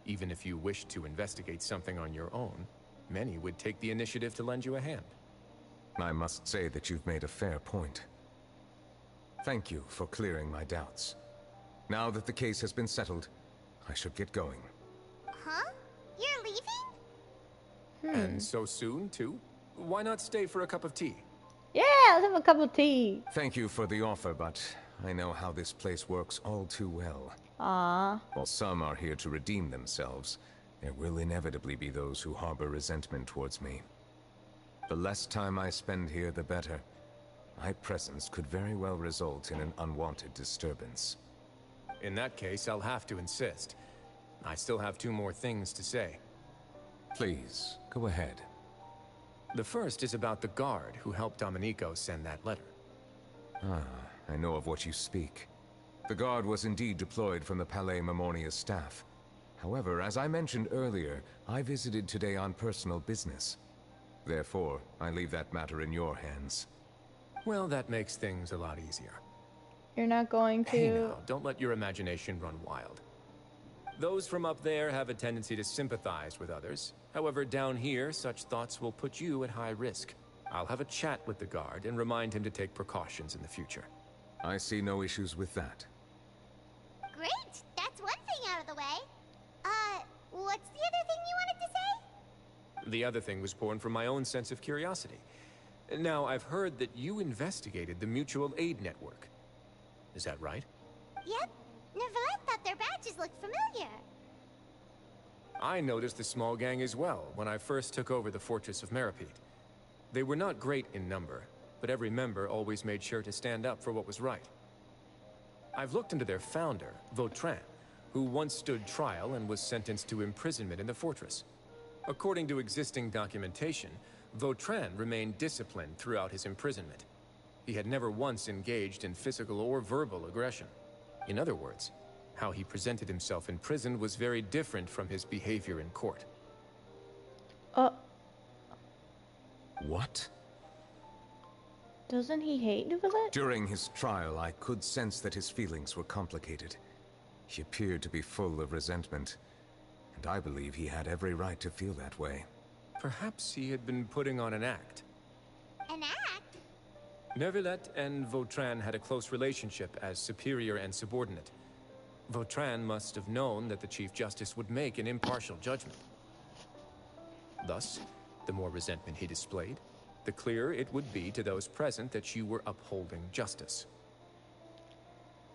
X: Even if you wished to investigate something on your own, many would take the initiative to lend you a hand.
D: I must say that you've made a fair point. Thank you for clearing my doubts. Now that the case has been settled, I should get going.
B: Huh? You're leaving?
X: And so soon, too? Why not stay for a cup of tea?
A: Yeah, let's have a cup of tea.
D: Thank you for the offer, but I know how this place works all too well.
A: While
D: some are here to redeem themselves, there will inevitably be those who harbor resentment towards me. The less time I spend here, the better. My presence could very well result in an unwanted disturbance.
X: In that case, I'll have to insist. I still have 2 more things to say.
D: Please, go ahead.
X: The first is about the guard who helped Domenico send that letter.
D: I know of what you speak. The guard was indeed deployed from the Palais Mermonia's staff. However, as I mentioned earlier, I visited today on personal business. Therefore, I leave that matter in your hands.
X: Well, that makes things a lot easier.
A: You're not going to...
X: Hey now, don't let your imagination run wild. Those from up there have a tendency to sympathize with others. However, down here, such thoughts will put you at high risk. I'll have a chat with the guard and remind him to take precautions in the future.
D: I see no issues with that.
B: Great! That's one thing out of the way. What's the other thing you wanted to say?
X: The other thing was born from my own sense of curiosity. Now, I've heard that you investigated the mutual aid network. Is that right?
B: Yep. Neuvillette thought their badges looked familiar.
X: I noticed the small gang as well when I first took over the Fortress of Meripede. They were not great in number, but every member always made sure to stand up for what was right. I've looked into their founder, Vautrin, who once stood trial and was sentenced to imprisonment in the fortress. According to existing documentation, Vautrin remained disciplined throughout his imprisonment. He had never once engaged in physical or verbal aggression. In other words, how he presented himself in prison was very different from his behavior in court.
D: What?
A: Doesn't he hate Neuvillette?
D: During his trial, I could sense that his feelings were complicated. He appeared to be full of resentment, and I believe he had every right to feel that way.
X: Perhaps he had been putting on an act.
B: An act?
X: Neuvillette and Vautrin had a close relationship as superior and subordinate. Vautrin must have known that the Chief Justice would make an impartial judgment. Thus, the more resentment he displayed, the clearer it would be to those present that you were upholding justice.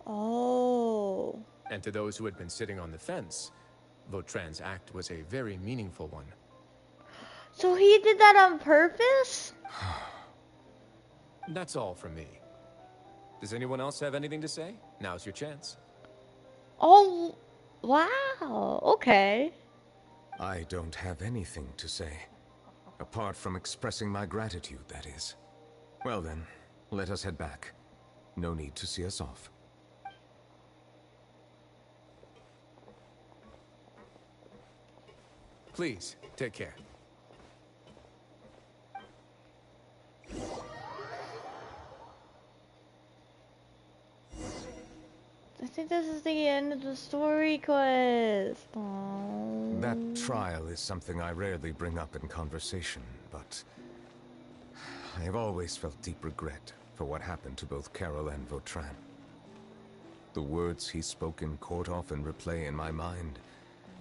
A: Oh.
X: And to those who had been sitting on the fence, Vautrin's act was a very meaningful one.
A: So he did that on purpose?
X: That's all from me. Does anyone else have anything to say? Now's your chance.
A: Oh, wow. Okay.
D: I don't have anything to say. Apart from expressing my gratitude, that is. Well then, let us head back. No need to see us off.
X: Please, take care.
A: I think this is the end of the story quest. Aww.
D: That trial is something I rarely bring up in conversation, but I have always felt deep regret for what happened to both Carol and Vautrin. The words he spoke in court often replay in my mind,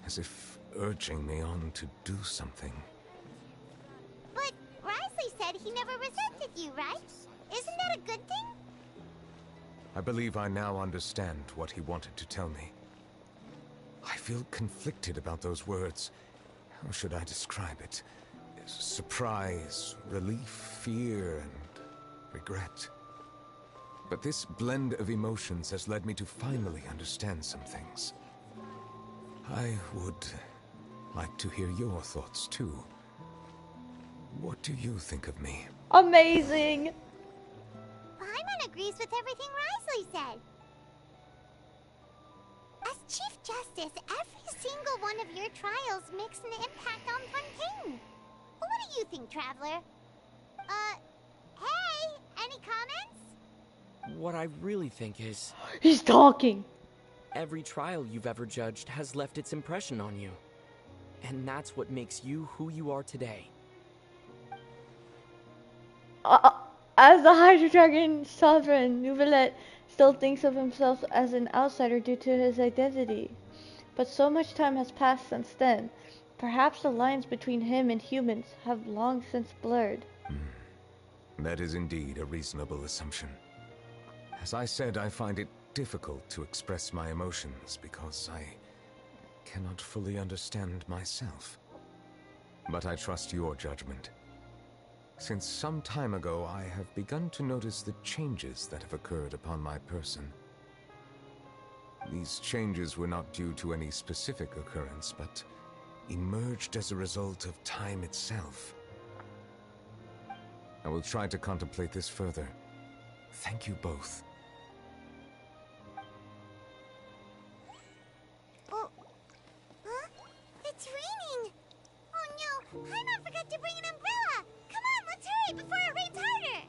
D: as if urging me on to do something.
B: But Risley said he never resented you, right? Isn't that a good thing?
D: I believe I now understand what he wanted to tell me. I feel conflicted about those words. How should I describe it? Surprise, relief, fear, and regret. But this blend of emotions has led me to finally understand some things. I would like to hear your thoughts too. What do you think of me?
A: Amazing!
B: Paimon agrees with everything Risley said. As Chief Justice, every single one of your trials makes an impact on Fontaine. What do you think, Traveler? Hey, any comments?
K: What I really think is...
A: He's talking!
K: Every trial you've ever judged has left its impression on you. And that's what makes you who you are today.
A: As the Hydro Dragon Sovereign, Neuvillette still thinks of himself as an outsider due to his identity. But so much time has passed since then. Perhaps the lines between him and humans have long since blurred.
D: That is indeed a reasonable assumption. As I said, I find it difficult to express my emotions because I cannot fully understand myself. But I trust your judgment. Since some time ago, I have begun to notice the changes that have occurred upon my person. These changes were not due to any specific occurrence, but emerged as a result of time itself. I will try to contemplate this further. Thank you both.
B: Oh, huh? It's raining! Oh no, Paimon forgot to bring an umbrella! Come on, let's hurry before it rains harder!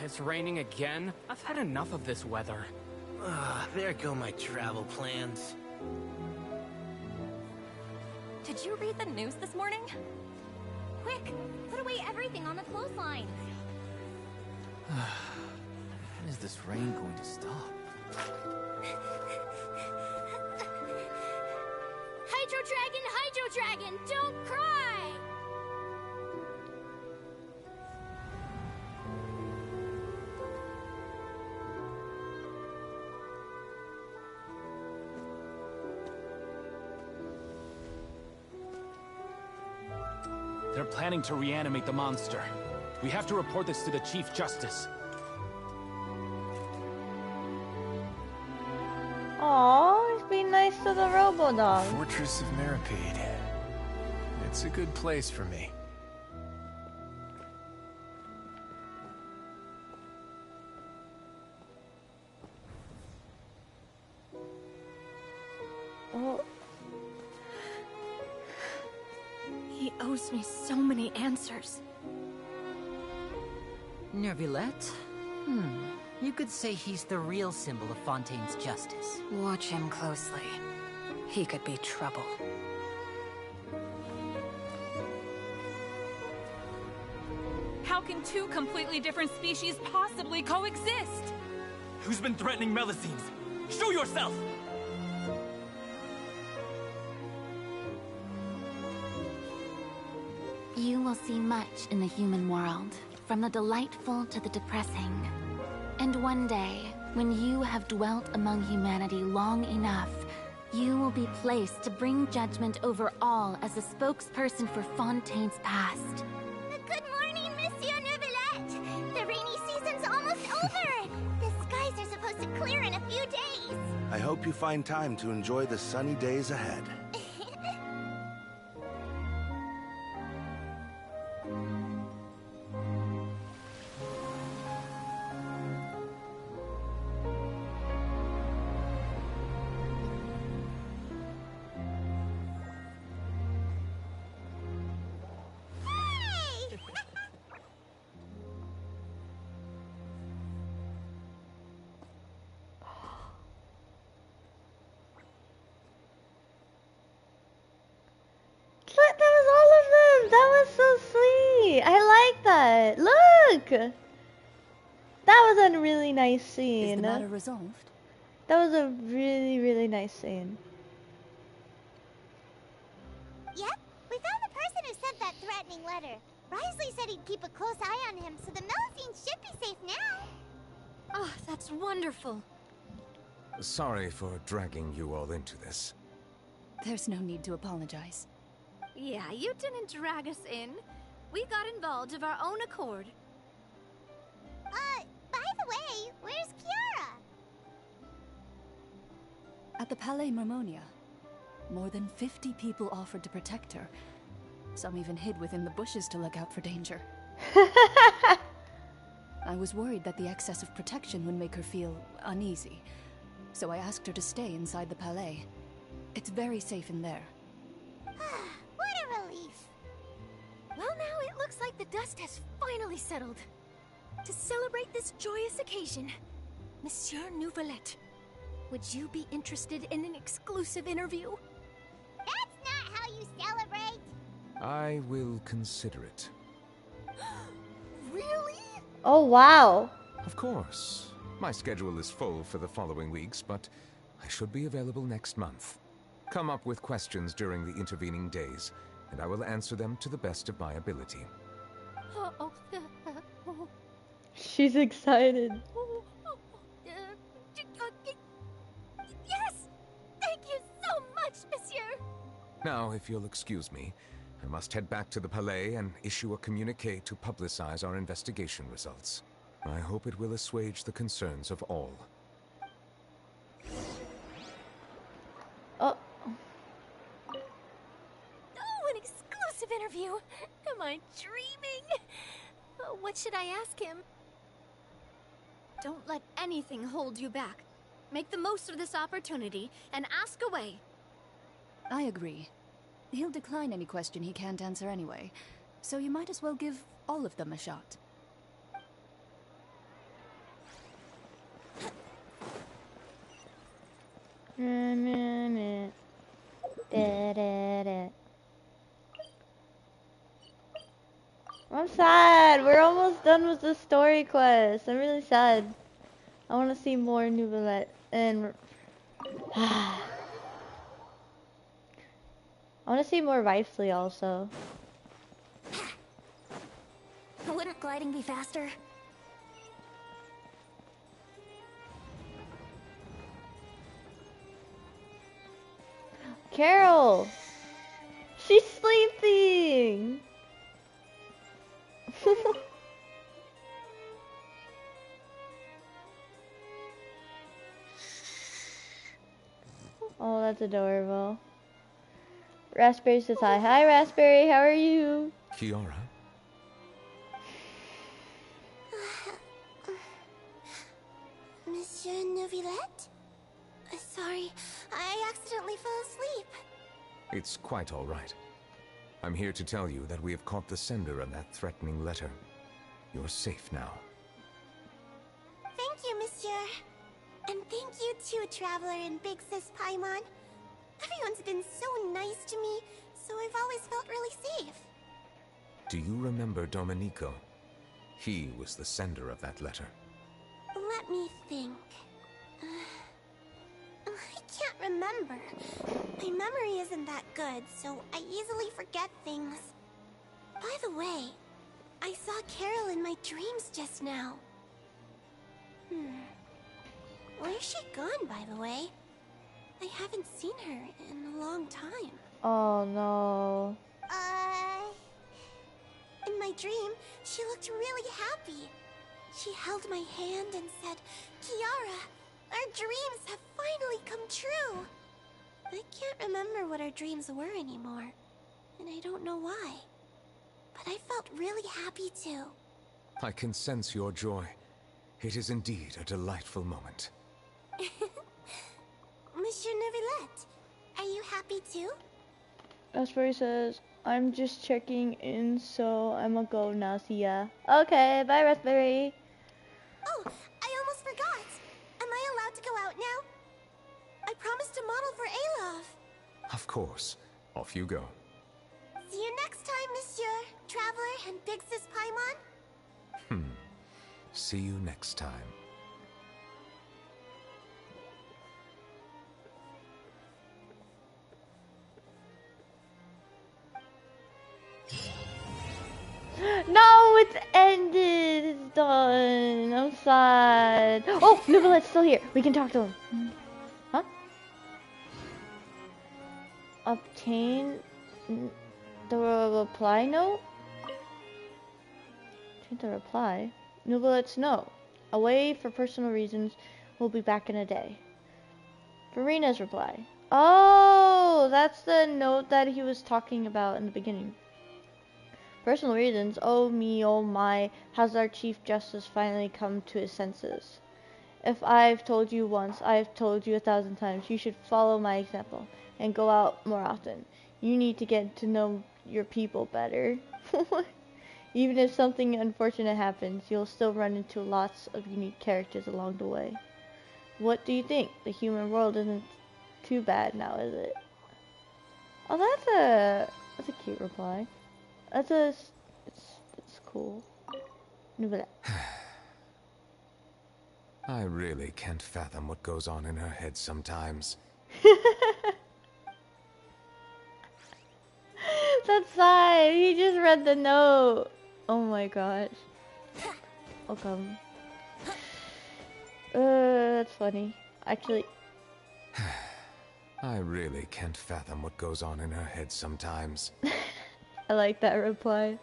K: It's raining again? I've had enough of this weather.
L: There go my travel plans.
N: Did you read the news this morning? Quick, put away everything on the clothesline.
I: When is this rain going to stop?
E: Hydro Dragon, don't cry!
H: They're planning to reanimate the monster. We have to report this to the Chief Justice.
A: Aww, he's being nice to the Robo-Dog.
X: Fortress of Meripede. It's a good place for me.
A: Oh.
N: He owes me so many answers.
M: Neuvillette? You could say he's the real symbol of Fontaine's justice.
O: Watch him closely. He could be trouble.
Y: How can two completely different species possibly coexist?
I: Who's been threatening Melusines? Show yourself!
Z: You will see much in the human world, from the delightful to the depressing. And one day, when you have dwelt among humanity long enough, You will be placed to bring judgment over all as a spokesperson for Fontaine's past.
B: Good morning, Monsieur Neuvillette! The rainy season's almost over! The skies are supposed to clear in a few days!
P: I hope you find time to enjoy the sunny days ahead.
A: What? That was all of them! That was so sweet! I like that! Look! That was a really nice scene.
O: Is the matter resolved?
A: That was a really, really nice scene.
B: Yep, we found the person who sent that threatening letter. Risley said he'd keep a close eye on him, so the Melusines should be safe now.
E: Oh, that's wonderful.
D: Sorry for dragging you all into this.
O: There's no need to apologize.
E: Yeah, you didn't drag us in. We got involved of our own accord.
B: By the way, where's Kiara?
O: At the Palais Mermonia, more than 50 people offered to protect her. Some even hid within the bushes to look out for danger. I was worried that the excess of protection would make her feel uneasy, so I asked her to stay inside the Palais. It's very safe in there.
B: What a relief.
F: Well, now it looks like the dust has finally settled. To celebrate this joyous occasion, Monsieur Neuvillette, would you be interested in an exclusive interview?
B: That's not how you celebrate.
D: I will consider it.
F: Really?
A: Oh, wow.
D: Of course. My schedule is full for the following weeks, but I should be available next month. Come up with questions during the intervening days, and I will answer them to the best of my ability.
A: She's excited.
F: Yes! Thank you so much, Monsieur!
D: Now, if you'll excuse me, I must head back to the Palais and issue a communique to publicize our investigation results. I hope it will assuage the concerns of all.
A: Oh.
F: Oh, an exclusive interview! Am I dreaming? What should I ask him?
E: Don't let anything hold you back. Make the most of this opportunity and ask away.
O: I agree. He'll decline any question he can't answer anyway, so you might as well give all of them a shot.
A: I'm sad. We're almost done with the story quest. I'm really sad. I want to see more Neuvillette and I want to see more Risley also.
F: Wouldn't gliding be faster?
A: Carol! She's sleeping! Oh, that's adorable. Raspberry says hi. Hi, Raspberry. How are you?
D: Kiara?
B: Monsieur Neuvillette? Sorry, I accidentally fell asleep.
D: It's quite all right. I'm here to tell you that we have caught the sender of that threatening letter. You're safe now.
B: Thank you, Monsieur. And thank you too, Traveler and Big Sis Paimon. Everyone's been so nice to me, so I've always felt really safe.
D: Do you remember Domenico? He was the sender of that letter.
B: Let me think. I can't remember. My memory isn't that good, so I easily forget things. By the way, I saw Carol in my dreams just now. Where's she gone, by the way?
F: I haven't seen her in a long time.
A: Oh no.
F: In my dream, she looked really happy. She held my hand and said, "Kiara, our dreams have finally come true." I can't remember what our dreams were anymore, and I don't know why. But I felt really happy too.
D: I can sense your joy. It is indeed a delightful moment.
F: Monsieur Neuvillette, are you happy too?
A: Raspberry says, I'm just checking in, so I'ma go now. See ya. Okay, bye, Raspberry.
F: Oh, I almost forgot. Am I allowed to go out now? I promised to model for Alof.
D: Of course. Off you go.
F: See you next time, Monsieur, Traveler, and Big Sis Paimon.
D: See you next time.
A: No, it's ended. It's done. I'm sad. Oh, Neuvillette's still here. We can talk to him. Huh? Obtain the reply note? Obtain the reply? Neuvillette's no. Away for personal reasons. We'll be back in a day. Farina's reply. Oh, that's the note that he was talking about in the beginning. Personal reasons. Oh me, oh my. Has our Chief Justice finally come to his senses? If I've told you once, I've told you 1,000 times. You should follow my example and go out more often. You need to get to know your people better. Even if something unfortunate happens, you'll still run into lots of unique characters along the way. What do you think? The human world isn't too bad now, is it? Oh, that's a cute reply. It's cool. Neuvillette.
D: I really can't fathom what goes on in her head sometimes.
A: That's fine. He just read the note. Oh my gosh. Welcome. That's funny. Actually.
D: I really can't fathom what goes on in her head sometimes.
A: I like that reply.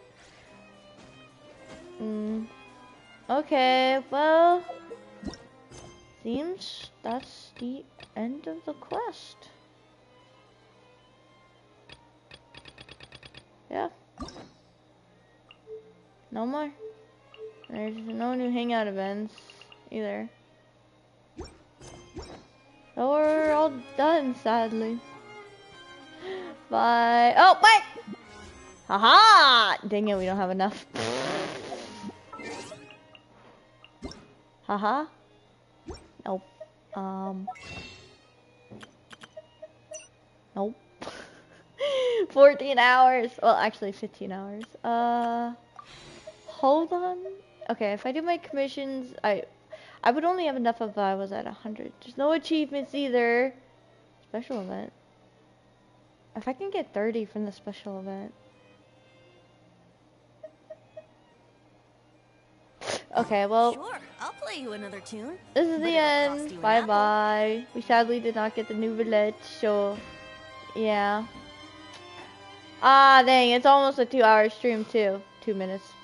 A: Okay, well, seems that's the end of the quest. Yeah. No more. There's no new hangout events either. So we're all done, sadly. Bye. Oh, wait! Haha! Dang it, we don't have enough. Haha. Nope. Nope. 14 hours. Well, actually 15 hours. Hold on. Okay, if I do my commissions, I would only have enough if I was at 100. There's no achievements either. Special event. If I can get 30 from the special event. Okay, well.
E: Sure, I'll play you another tune.
A: This is the end. Bye bye. We sadly did not get the Neuvillette, so yeah. Ah, dang, it's almost a 2-hour stream too. 2 minutes.